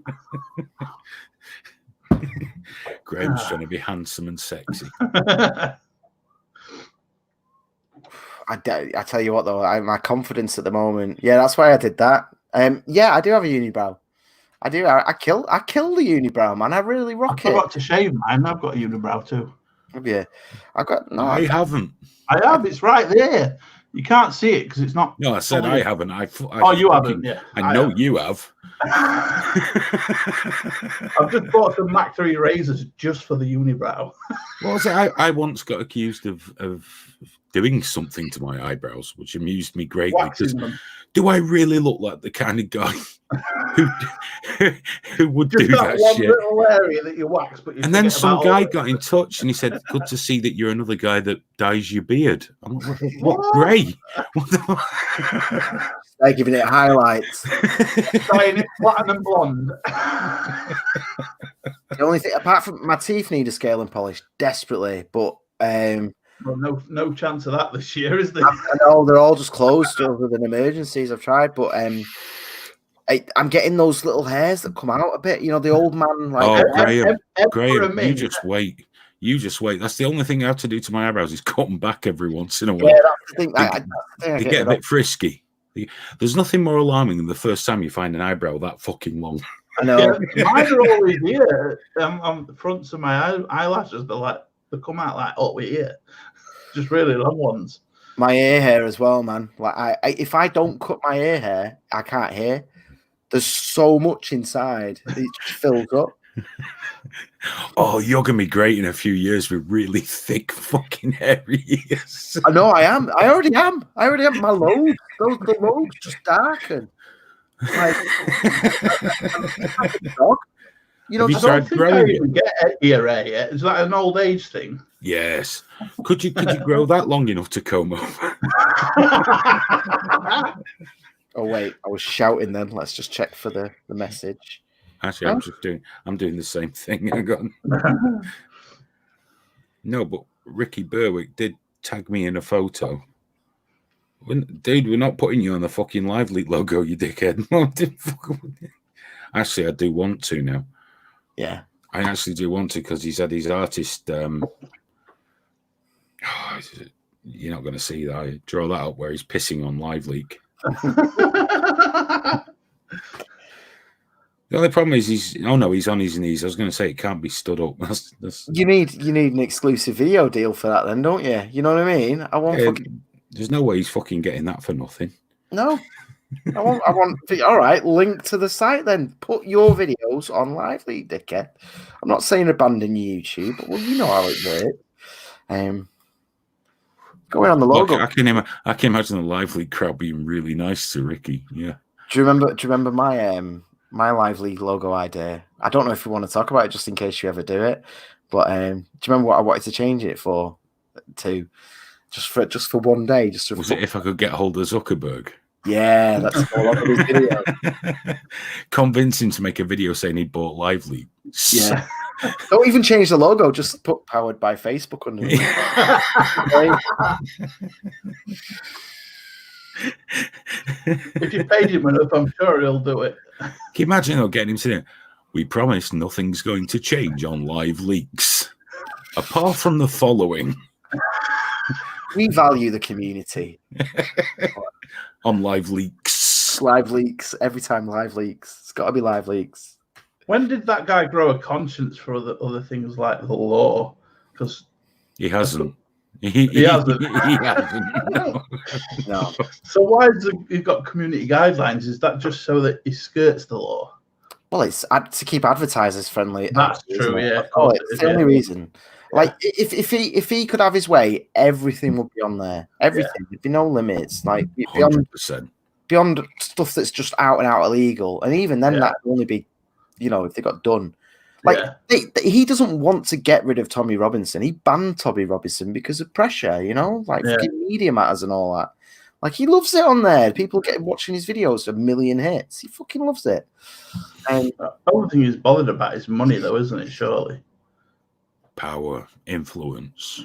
Graham's trying to be handsome and sexy. I tell you what, though, my confidence at the moment. Yeah, that's why I did that. Yeah, I do have a unibrow. I do. I kill the unibrow, man. I really rock it. I forgot to shave mine. I've got a unibrow too. Yeah, I've got. No, I haven't. I have. It's right there. You can't see it because it's not. No, I said I haven't. You haven't. Yeah, I know you have. I've just bought some Mac 3 razors just for the unibrow. What was it? I once got accused of doing something to my eyebrows, which amused me greatly. Do I really look like the kind of guy who would just do that one shit? Little area that you wax, but you and then some guy got in touch and he said, "Good to see that you're another guy that dyes your beard." I'm like, what grey? What the... They're giving it highlights. Dyeing it platinum blonde. The only thing, apart from my teeth, need a scale and polish desperately, but well, no chance of that this year, is there? I know they're all just closed other than emergencies. I've tried, but I'm getting those little hairs that come out a bit. You know, the old man. Like, Graham, you just wait. You just wait. That's the only thing I have to do to my eyebrows is cut them back every once in a while. Yeah, that's the thing. They get a bit frisky. There's nothing more alarming than the first time you find an eyebrow that fucking long. I know. Yeah, mine are always here. On the fronts of my eyelashes, they come out like up here. Just really long ones. My ear hair as well, man. Like if I don't cut my ear hair, I can't hear. There's so much inside; it just fills up. Oh, you're gonna be great in a few years with really thick fucking hairy ears. I know I am. I already am. My lobes. The lobes just darken. Like, dog. You know, I don't think I even get ear hair yet. Is that an old age thing? Yes. Could you grow that long enough to comb over? Oh wait, I was shouting then. Let's just check for the message. Actually, I'm doing the same thing. Hang on. No, but Ricky Berwick did tag me in a photo. Dude, we're not putting you on the fucking Live Leak logo, you dickhead. Actually, I do want to now. Yeah. I actually do want to, because he's had his artist. You're not going to see that. I draw that up where he's pissing on Live Leak. The only problem is he's on his knees. I was going to say it can't be stood up. That's... You need an exclusive video deal for that, then, don't you? You know what I mean? There's no way he's fucking getting that for nothing. No. I want. All right, link to the site then. Put your videos on Live Leak, dickhead. I'm not saying abandon YouTube, but well, you know how it works. Going on the logo. Look, I can imagine the Live Leak crowd being really nice to Ricky. Yeah. Do you remember my my Live Leak logo idea? I don't know if you want to talk about it, just in case you ever do it. But do you remember what I wanted to change it for? Just for one day. Was it if I could get hold of Zuckerberg? Yeah, that's all of his video. Convince him to make a video saying he bought Live Leak. Yeah. Don't even change the logo. Just put "powered by Facebook" underneath. If you paid him enough, I'm sure he'll do it. Can you imagine getting him to we promise nothing's going to change on Live Leaks, apart from the following. We value the community. On Live Leaks. Live Leaks. Every time Live Leaks. It's got to be Live Leaks. When did that guy grow a conscience for other things like the law? Because he hasn't. He hasn't. He hasn't. No. So why has he got community guidelines? Is that just so that he skirts the law? Well, it's to keep advertisers friendly. That's true. Yeah. It's the only reason. Like if he could have his way, everything would be on there. Everything. There'd be no limits. Like beyond 100%. Beyond stuff that's just out and out illegal, and even then that would only be, if they got done. Like he doesn't want to get rid of Tommy Robinson. He banned Tommy Robinson because of pressure. Fucking Media Matters and all that. Like he loves it on there. People get watching his videos, 1 million hits. He fucking loves it. And the only thing he's bothered about is money, though, isn't it? Surely. Power, influence,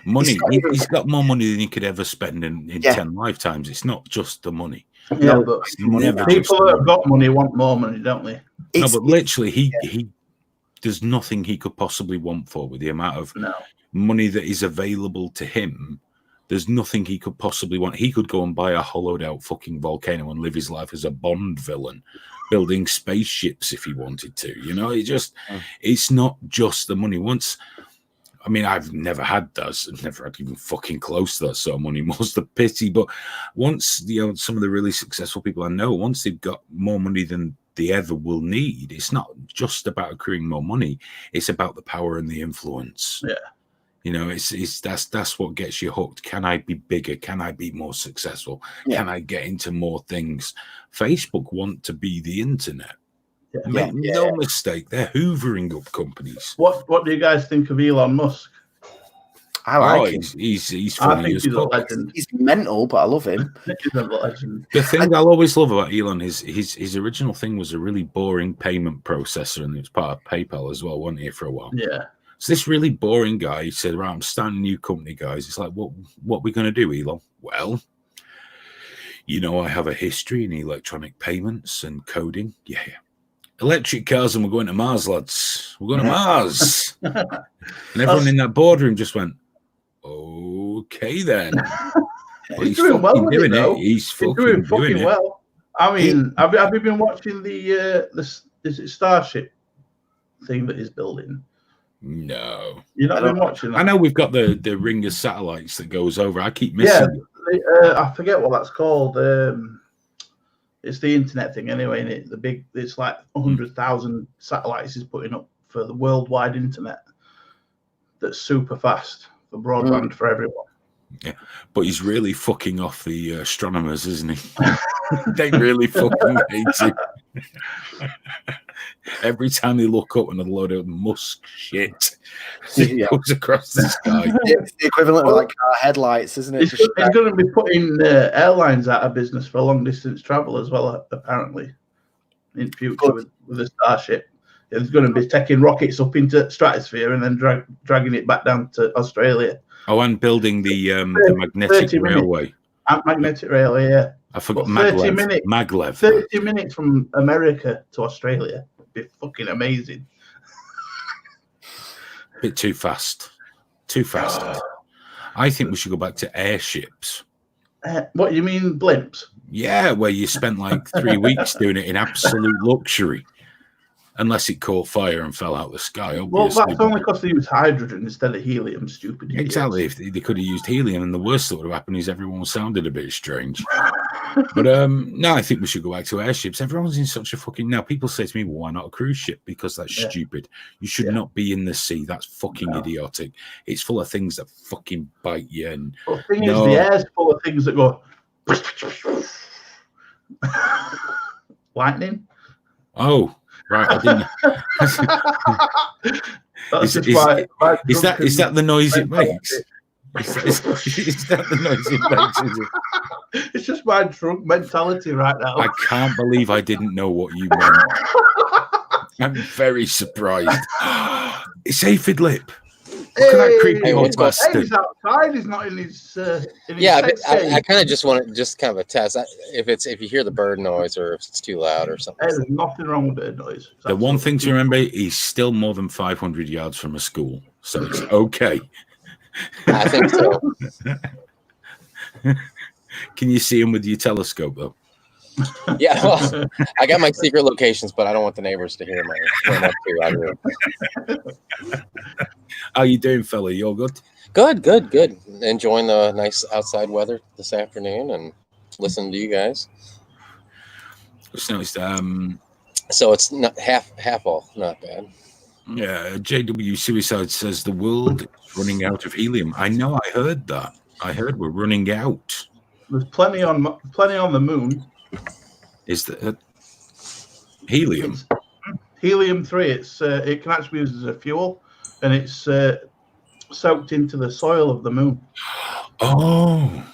money. He's got more money than he could ever spend in 10 lifetimes. It's not just the money. Yeah, but people that have got money want more money, don't they? But literally, he there's nothing he could possibly want for with the amount of money that is available to him. There's nothing he could possibly want. He could go and buy a hollowed out fucking volcano and live his life as a Bond villain, building spaceships if he wanted to. It's not just the money. I've never had that. I've never had even fucking close to that sort of money. Most the pity. But once, some of the really successful people I know, once they've got more money than they ever will need, it's not just about accruing more money. It's about the power and the influence. Yeah. That's what gets you hooked. Can I be bigger? Can I be more successful? Can I get into more things? Facebook want to be the internet. Make no mistake, they're hoovering up companies. What do you guys think of Elon Musk? I like him. He's funny as fuck. He's mental, but I love him. The thing I'll always love about Elon is his original thing was a really boring payment processor, and it was part of PayPal as well, wasn't it, for a while? Yeah. So this really boring guy, he said, right, I'm starting a new company, guys. It's like, what are we going to do, Elon? Well, I have a history in electronic payments and coding. Yeah. Electric cars, and we're going to Mars, lads. We're going to Mars. And everyone in that boardroom just went, okay, then. He's doing well with it, though. He's doing fucking well. Have you been watching the is it Starship thing that he's building? No. You've not been watching that? I know we've got the ring of satellites that goes over. I keep missing it. I forget what that's called. It's the internet thing anyway, and it's like 100,000 satellites is putting up for the worldwide internet. That's super fast for broadband for everyone. Yeah, but he's really fucking off the astronomers, isn't he? They really fucking hate him. Every time they look up and a load of musk shit goes across the sky. It's the equivalent of like car headlights, isn't it? It's going to be putting airlines out of business for long distance travel as well, apparently, in future with the Starship. It's going to be taking rockets up into stratosphere and then dragging it back down to Australia. Oh, and building the magnetic railway. Magnetic railway, yeah. I forgot maglev. 30 minutes from America to Australia would be fucking amazing. Bit too fast. Too fast. I think we should go back to airships. What, you mean blimps? Yeah, where you spent like 3 weeks doing it in absolute luxury. Unless it caught fire and fell out the sky, obviously. Well, that's only because they use hydrogen instead of helium, stupid idiots. Exactly. If they could have used helium, and the worst that would have happened is everyone sounded a bit strange. But no, I think we should go back to airships. Everyone's in such a fucking... Now, people say to me, well, why not a cruise ship? Because that's stupid. You should not be in the sea. That's fucking idiotic. It's full of things that fucking bite you. And the thing is, the air's full of things that go... Lightning? Oh, right. I didn't... is that the noise it makes? Is that the noise it makes? Is it? It's just my drunk mentality right now. I can't believe I didn't know what you meant. I'm very surprised. It's Aphid Lip. Look at that creepy old bastard. He's outside. He's not in his. I kind of just want to kind of a test. If you hear the bird noise or if it's too loud or something. There's nothing wrong with bird noise. The one thing to remember: he's still more than 500 yards from a school, so it's okay. I think so. Can you see him with your telescope though? Yeah, well, I got my secret locations, but I don't want the neighbors to hear my How you doing, fella? You all good? Good. Enjoying the nice outside weather this afternoon and listening to you guys. It's nice. So it's not half off, not bad. Yeah, JW Suicide says the world is running out of helium. I know, I heard that. I heard we're running out. There's plenty on the moon. Is that helium? It's helium-3. It can actually be used as a fuel, and it's soaked into the soil of the moon. Oh,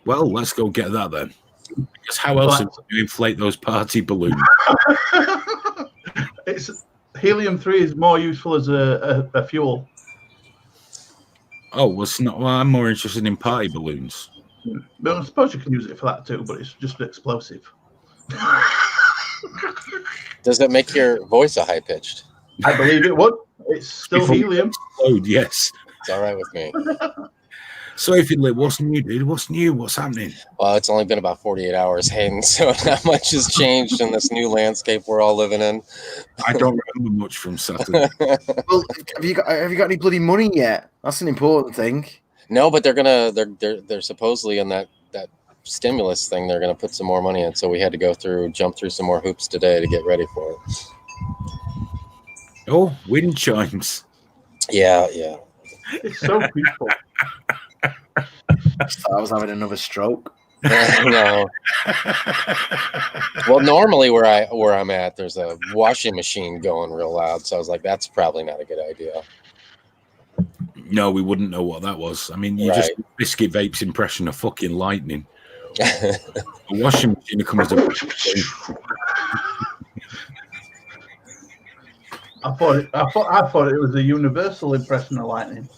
well, let's go get that then. Because how else do you inflate those party balloons? Helium-3 is more useful as a fuel. Oh, well, it's not. Well, I'm more interested in party balloons. But I suppose you can use it for that too, but it's just explosive. Does it make your voice a high pitched? I believe it would. It's still helium. Explode, yes. It's all right with me. So, if you what's new, dude? What's new? What's happening? Well, it's only been about 48 hours, Hayden, so not much has changed in this new landscape we're all living in. I don't remember much from Saturday. Well, have you got any bloody money yet? That's an important thing. No, but they're supposedly in that stimulus thing. They're gonna put some more money in, so we had to jump through some more hoops today to get ready for it. Oh, wind chimes. Yeah. It's so peaceful. I was having another stroke. No. Well, normally where I'm at, there's a washing machine going real loud, so I was like, that's probably not a good idea. No, we wouldn't know what that was. I mean, you just Biscuit Vape's impression of fucking lightning. A washing machine comes up. I thought it was a universal impression of lightning.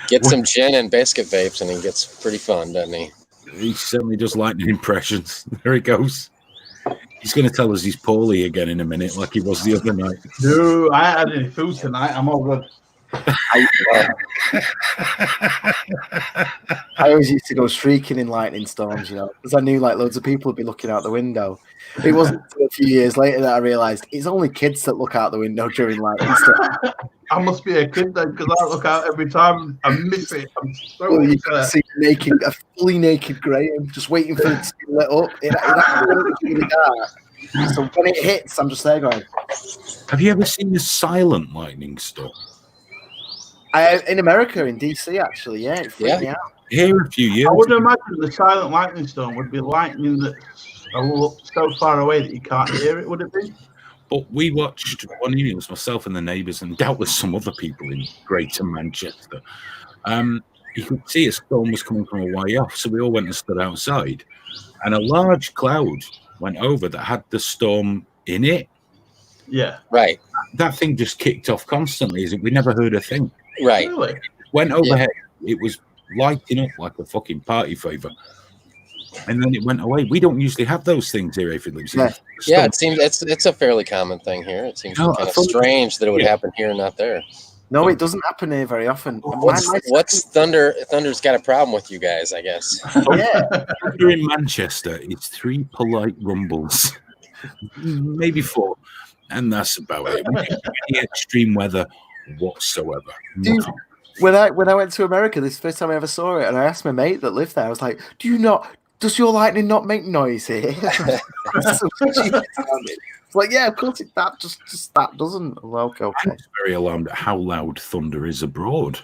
Get some gin and Biscuit Vapes, and he gets pretty fun, doesn't he? He certainly does lightning impressions. There he goes. He's going to tell us he's poorly again in a minute, like he was the other night. No, I had any food tonight. I'm all good. I always used to go streaking in lightning storms, because I knew like loads of people would be looking out the window. It wasn't until a few years later that I realised it's only kids that look out the window during lightning storms. I must be a kid then, because I look out every time and miss it. I'm so you can see a fully naked Graham just waiting for it to be lit up. So when it hits, I'm just there going. Have you ever seen the silent lightning storm? In America, in DC, actually, yeah, it freaked me out. Here a few years. I would imagine the silent lightning storm would be lightning that's so far away that you can't hear it. Would it be? But we watched one evening, it was myself and the neighbours, and doubtless some other people in Greater Manchester. You could see a storm was coming from a way off, so we all went and stood outside, and a large cloud went over that had the storm in it. Yeah, right. That thing just kicked off constantly. We never heard a thing. Right. Really? Went overhead. Yeah. It was lighting up like a fucking party favor. And then it went away. We don't usually have those things here, if it lives here. Yeah, it seems it's a fairly common thing here. It seems kind of strange that it would happen here and not there. No, it doesn't happen here very often. What's Thunder? Thunder's got a problem with you guys, I guess. Yeah. Thunder in Manchester, it's 3 polite rumbles, maybe 4, and that's about it. We don't have any extreme weather whatsoever. Dude, when I went to America, this is the first time I ever saw it, and I asked my mate that lived there, I was like, does your lightning not make noise here? It's like, yeah, of course that doesn't. Well, okay. I'm very alarmed at how loud thunder is abroad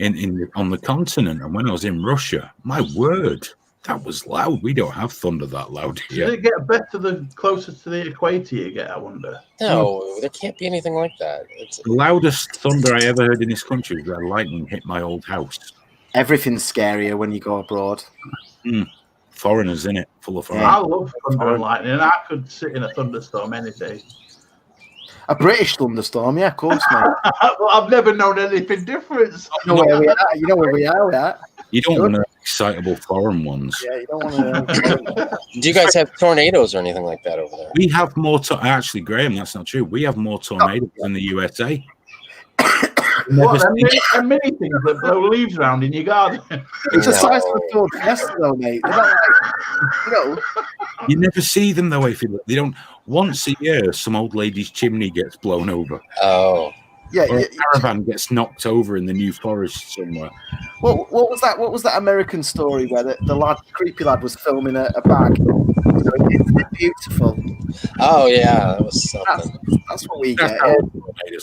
on the continent. And when I was in Russia, my word, that was loud. We don't have thunder that loud here. Does it get better the closer to the equator you get, I wonder? No, there can't be anything like that. The loudest thunder I ever heard in this country was where lightning hit my old house. Everything's scarier when you go abroad. Foreigners in it, full of foreigners. I love thunder and lightning, and I could sit in a thunderstorm any day. A British thunderstorm, yeah, of course, mate. Well, I've never known anything different. You know where we are. You know where we are at. You don't want excitable foreign ones. Yeah, you don't want to. Do you guys have tornadoes or anything like that over there? We have more. Actually, Graham, that's not true. We have more tornadoes in the USA. What, many things that blow leaves around in your garden. It's the size of a Ford Fiesta, though, mate. They're not like, You never see them though. If you, they don't. Once a year, some old lady's chimney gets blown over. Oh, yeah. Or a caravan gets knocked over in the New Forest somewhere. What was that? What was that American story where the creepy lad was filming a bag? It's beautiful. Oh yeah, that was something. That's what we get.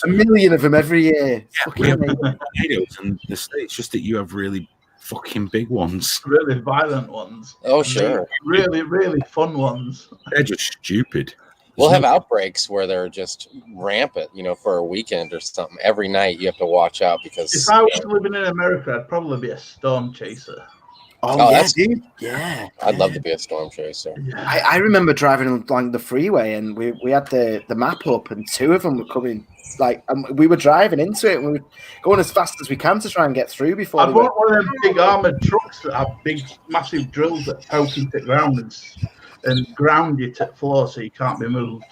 A million of them every year. Yeah, we have tornadoes in the States. Just that you have really fucking big ones. Really violent ones. Oh sure. Really, really fun ones. They're just stupid. We'll have outbreaks where they're just rampant, for a weekend or something. Every night you have to watch out because if I was living in America, I'd probably be a storm chaser. Oh yeah, dude. Yeah. I'd love to be a storm chaser. I remember driving along the freeway and we had the map up and 2 of them were coming. We were driving into it and we were going as fast as we can to try and get through before. I'd want one of them big armored trucks that have big, massive drills that poke into the ground and ground you to the floor so you can't be moved.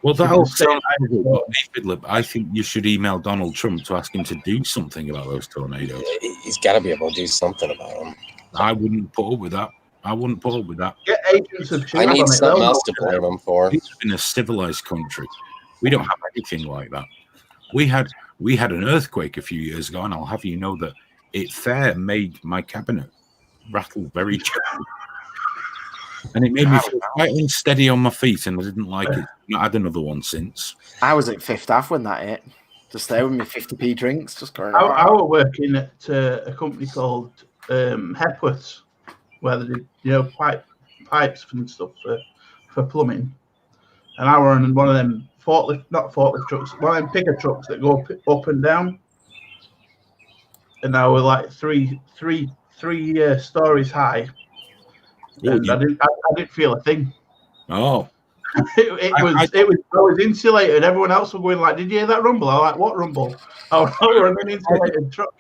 Well, that'll sound good. I think you should email Donald Trump to ask him to do something about those tornadoes. He's got to be able to do something about them. I wouldn't put up with that. Get agents of change. I need something else to blame them for. It's in a civilized country. We don't have anything like that. We had an earthquake a few years ago, and I'll have you know that it made my cabinet rattle very gently. And it made me feel quite unsteady on my feet, and I didn't like it. Not had another one since. I was at Fifth Ave when that hit. Just there with my 50p drinks, just going. I was working at a company called Hepworth's, where they did pipes and stuff for plumbing. And I were in one of them not forklift trucks, one of them picker trucks that go up and down. And I was like three stories high. And I didn't feel a thing. Oh, I was insulated. Everyone else was going like, "Did you hear that rumble?" I was like, "What rumble?" Oh, we're in an insulated truck.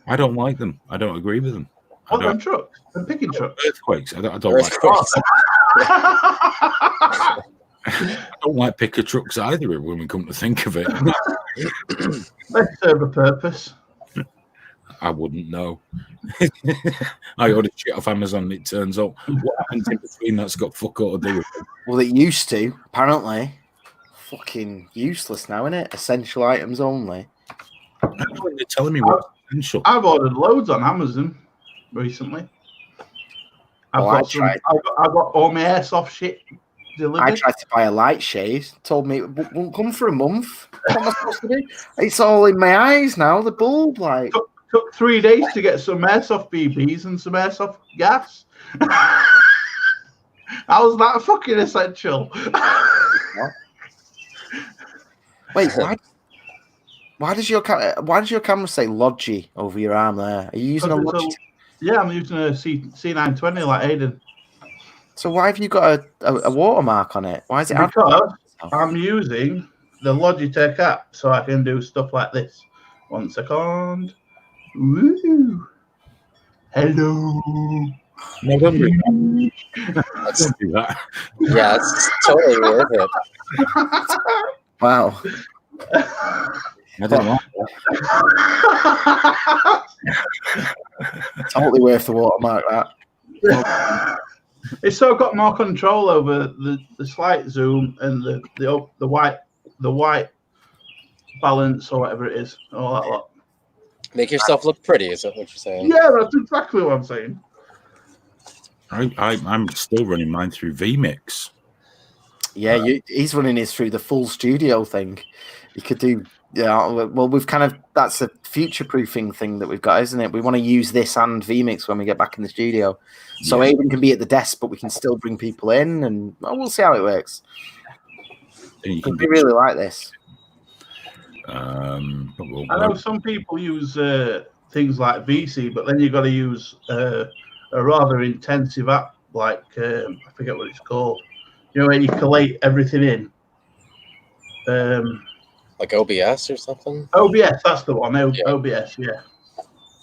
I don't like them. I don't agree with them. What them trucks? The picking trucks. Earthquakes. I don't like. I don't like picker trucks either. When we come to think of it, They serve a purpose. I wouldn't know. I ordered shit off Amazon and it turns up. What happens in between that's got fuck all to do with it. Well, it used to, apparently. fucking useless now, isn't it? Essential items only. They're telling me what's essential. I've ordered loads on Amazon recently. I've got all my airsoft shit delivered. I tried to buy a light shade. Told me it won't come for a month. What am I supposed to do? It's all in my eyes now. The bulb, like. Took 3 days to get some airsoft BBs and some airsoft gas. How's that fucking essential? Wait, why does your camera say Logi over your arm there? Are you using a Logi? Yeah, I'm using a C920 like Aiden. So why have you got a watermark on it? Why is it? Because I'm using the Logitech app, so I can do stuff like this. 1 second. Woo! Hello. No, don't do that. Don't do that. Yeah, it's totally worth it. Wow. I don't like that. Totally worth the watermark, that. It's so got more control over the slight zoom and the white balance or whatever it is, all that lot. Make yourself look pretty, is that what you're saying? Yeah, that's exactly what I'm saying. I'm still running mine through vMix. Yeah, he's running his through the full studio thing. You could do, well, we've kind of, that's a future-proofing thing that we've got, isn't it? We want to use this and vMix when we get back in the studio. So Aiden can be at the desk, but we can still bring people in, and we'll see how it works. We really like this. I know some people use things like VC, but then you've got to use a rather intensive app, like I forget what it's called. You know, where you collate everything in. Like OBS or something? OBS, that's the one. OBS, yeah.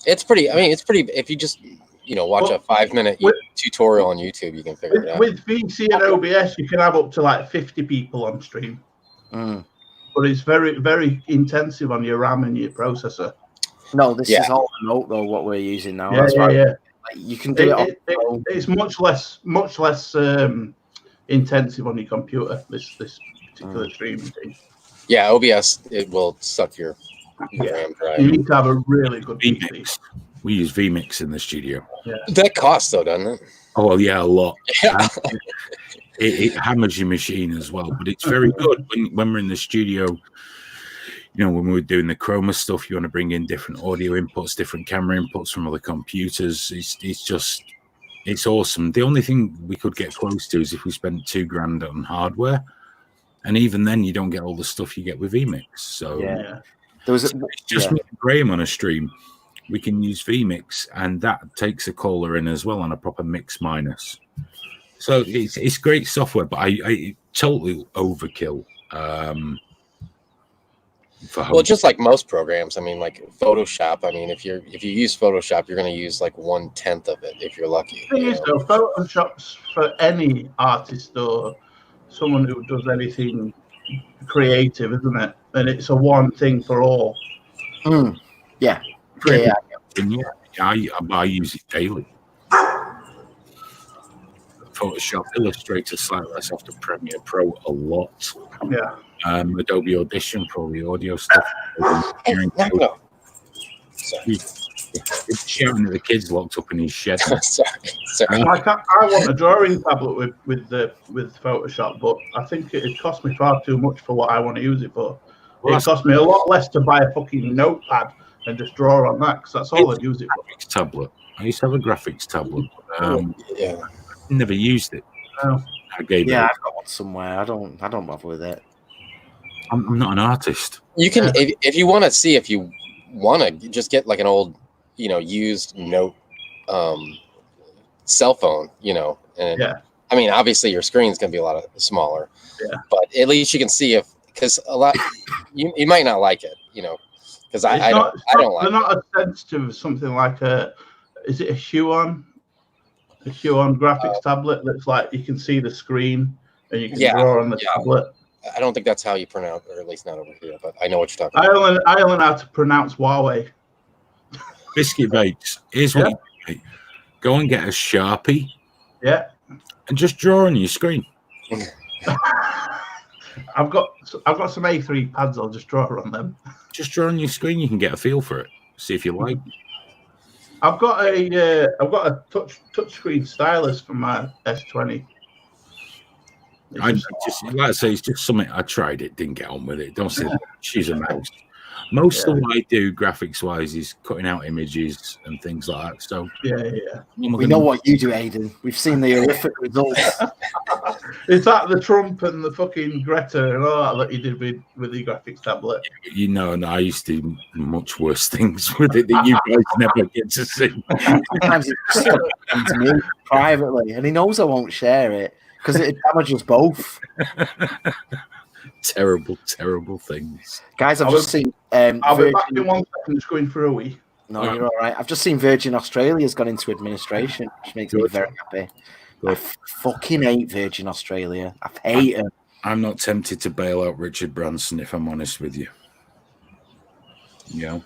It's pretty. I mean, it's pretty. If you just watch a 5-minute tutorial on YouTube, you can figure it out. With VC and OBS, you can have up to like 50 people on stream. But it's very, very intensive on your RAM and your processor. No, this is all remote though. What we're using now. Yeah, That's right. Yeah. Like, you can do it's much less intensive on your computer. This particular streaming thing. Yeah, OBS, it will suck your RAM dry. You need to have a really good vMix. We use vMix in the studio. Yeah. That costs though, doesn't it? Oh well, yeah, a lot. Yeah. It hammers your machine as well, but it's very good when we're in the studio. You know, when we're doing the chroma stuff, you want to bring in different audio inputs, different camera inputs from other computers. It's awesome. The only thing we could get close to is if we spent $2,000 on hardware, and even then, you don't get all the stuff you get with vMix. So it's just me and Graham on a stream. We can use vMix, and that takes a caller in as well on a proper mix minus. So it's great software, but I totally overkill. Well, just like most programs, I mean, like Photoshop. I mean, if you use Photoshop, you're going to use like 1/10 of it if you're lucky. The thing is, though, Photoshop's for any artist or someone who does anything creative, isn't it? And it's a one thing for all. Yeah. I use it daily. Photoshop, Illustrator, slightly less after Premiere Pro a lot. Yeah. Adobe Audition for all the audio stuff. He's shouting at the kids locked up in his shed. Sorry. I want a drawing tablet with Photoshop, but I think it cost me far too much for what I want to use it for. Well, it cost me a lot less to buy a fucking notepad and just draw on that, because that's all I'd use it for. Graphics tablet. I used to have a graphics tablet. Never used it. No. I gave it. I've got one somewhere. I don't bother with it. I'm not an artist. You can if you want to see if you want to just get like an old, used note cell phone, and I mean, obviously your screen's gonna be a lot smaller, but at least you can see because a lot you might not like it, because I don't like. They're not as sensitive as something like is it a Huon? A Huon graphics tablet that's like you can see the screen and you can draw on the tablet. I don't think that's how you pronounce, or at least not over here, but I know what you're talking about. I learned how to pronounce Huawei. Biscuit Bakes. Here's what you do. Go and get a Sharpie. Yeah. And just draw on your screen. I've got some A3 pads. I'll just draw on them. Just draw on your screen. You can get a feel for it. See if you like. I've got a touchscreen stylus for my S20. Like I say, it's just something I tried it, didn't get on with it. Don't say that. She's a mouse. Most of what I do graphics wise is cutting out images and things like that. So we know what you do, Aidan. We've seen the horrific results. It's like the Trump and the fucking Greta and all that you did with the graphics tablet. You know, and I used to do much worse things with it that you guys never get to see. Sometimes it's to me privately, and he knows I won't share it because it damages both. Terrible things. Guys, I've just seen... I'll be back in 1 second, just going for a wee. No, you're all right. I've just seen Virgin Australia's gone into administration, which makes me very happy. I fucking hate Virgin Australia. I hate them. I'm not tempted to bail out Richard Branson, if I'm honest with you. Yeah.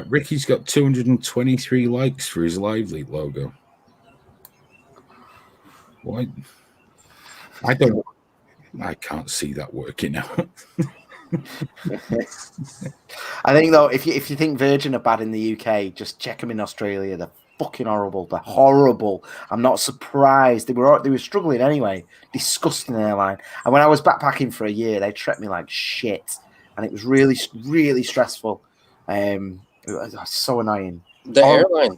Ricky's got 223 likes for his Lively logo. What? I can't see that working out. I think though, if you think Virgin are bad in the UK, just check them in Australia. They're fucking horrible. They're horrible. I'm not surprised. They were struggling anyway. Disgusting airline. And when I was backpacking for a year, they treated me like shit, and it was really, really stressful. It was so annoying. The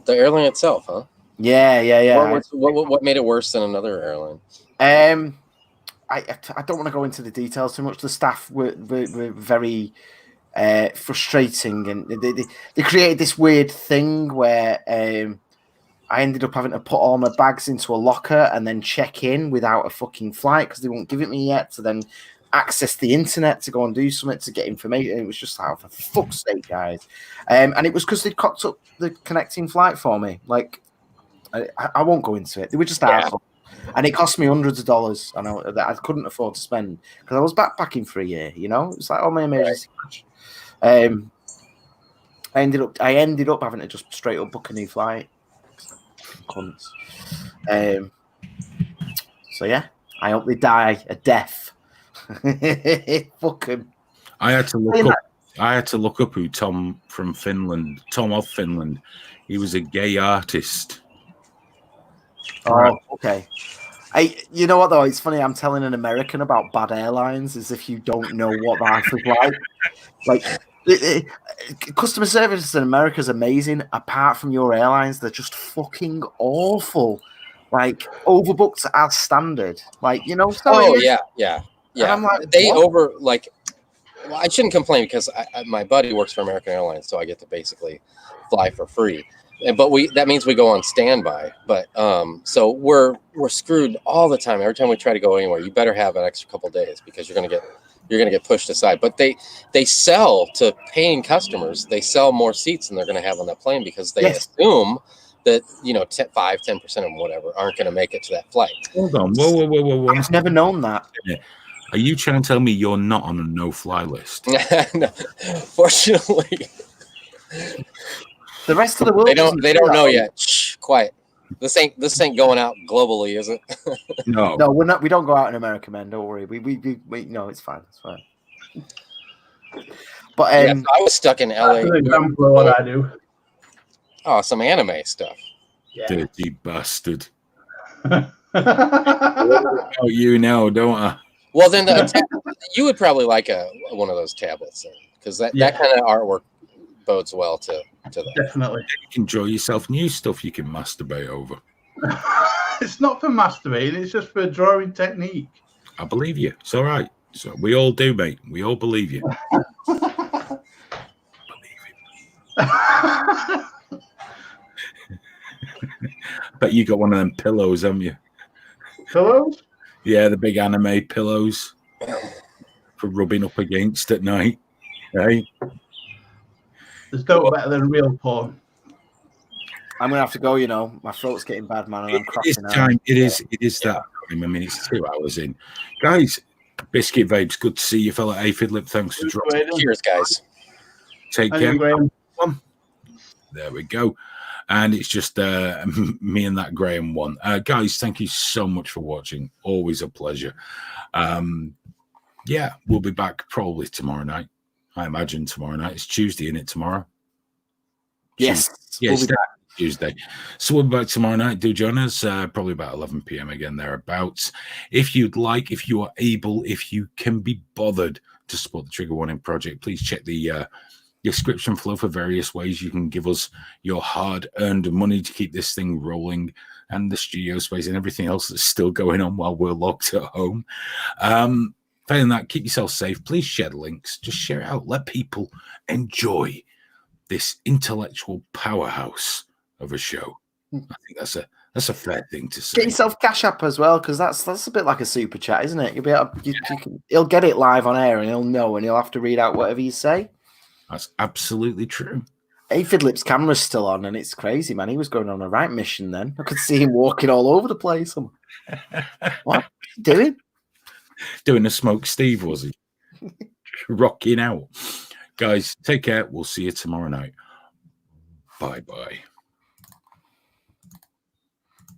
airline itself, huh? Yeah. What made it worse than another airline? I don't want to go into the details too much. The staff were very frustrating, and they created this weird thing where I ended up having to put all my bags into a locker and then check in without a fucking flight because they won't give it me yet. To then access the internet to go and do something to get information. It was just like, for fuck's sake, guys. And it was because they cocked up the connecting flight for me. Like, I won't go into it. They were just assholes. And it cost me hundreds of dollars. I know that I couldn't afford to spend because I was backpacking for a year. You know, it's like my emergency cash. I ended up having to just straight up book a new flight. Cunts. So yeah, I hope they die a death. Fuck him. I had to look up who Tom of Finland. He was a gay artist. Oh, okay. You know what though? It's funny. I'm telling an American about bad airlines as if you don't know what life is like. Like customer service in America is amazing. Apart from your airlines, they're just fucking awful. Like overbooked as standard. Like Yeah. I'm like, they what? Well, I shouldn't complain because my buddy works for American Airlines, so I get to basically fly for free. But that means we go on standby. But so we're screwed all the time. Every time we try to go anywhere, you better have an extra couple days because you're gonna get pushed aside. But they sell to paying customers. They sell more seats than they're gonna have on that plane because they assume that 5-10% of them, whatever, aren't gonna make it to that flight. Hold on, whoa! I've never known that. Are you trying to tell me you're not on a no-fly list? No, fortunately. The rest of the world they don't know yet. Shh, quiet. This ain't going out globally, is it? No, we're not. We don't go out in America, man. Don't worry. We no, it's fine. It's fine. But I was stuck in LA. That's an example of what I do. Oh, some anime stuff. Yeah. Dirty bastard. Oh, you know, don't I? Well, then you would probably like one of those tablets because that kind of artwork bodes well to that. Definitely. Enjoy yourself. New stuff you can masturbate over. It's not for masturbating. It's just for drawing technique. I believe you. It's all right. So we all do, mate. We all believe you. Bet you got one of them pillows, haven't you? Pillows? Yeah, the big anime pillows for rubbing up against at night. Hey, there's no better than real porn. I'm gonna have to go. My throat's getting bad, man, and I'm cracking out. Time. It is that time. I mean, it's 2 hours in, guys. Biscuit Vapes, good to see you, fella. Aphid thanks for dropping. Cheers, guys. Take care. There we go. And it's just me and that Graham one. Guys, thank you so much for watching. Always a pleasure. Yeah, we'll be back probably tomorrow night. I imagine tomorrow night. It's Tuesday, isn't it? Tomorrow. Yes. Yeah, it's Tuesday. So we'll be back tomorrow night. Do join us, probably about 11 p.m. again, thereabouts. If you'd like, if you are able, if you can be bothered to support the Trigger Warning Project, please check the description flow for various ways you can give us your hard-earned money to keep this thing rolling, and the studio space and everything else that's still going on while we're locked at home. Failing that, keep yourself safe. Please share the links. Just share it out. Let people enjoy this intellectual powerhouse of a show. I think that's a fair thing to say. Get yourself CashApp as well, because that's a bit like a super chat, isn't it? You'll be able, he'll get it live on air, and he'll know, and he'll have to read out whatever you say. That's absolutely true. Aphidlip's camera's still on, and it's crazy, man. He was going on a right mission then. I could see him walking all over the place. What are you doing? Doing a smoke Steve, was he? Rocking out. Guys, take care. We'll see you tomorrow night. Bye-bye.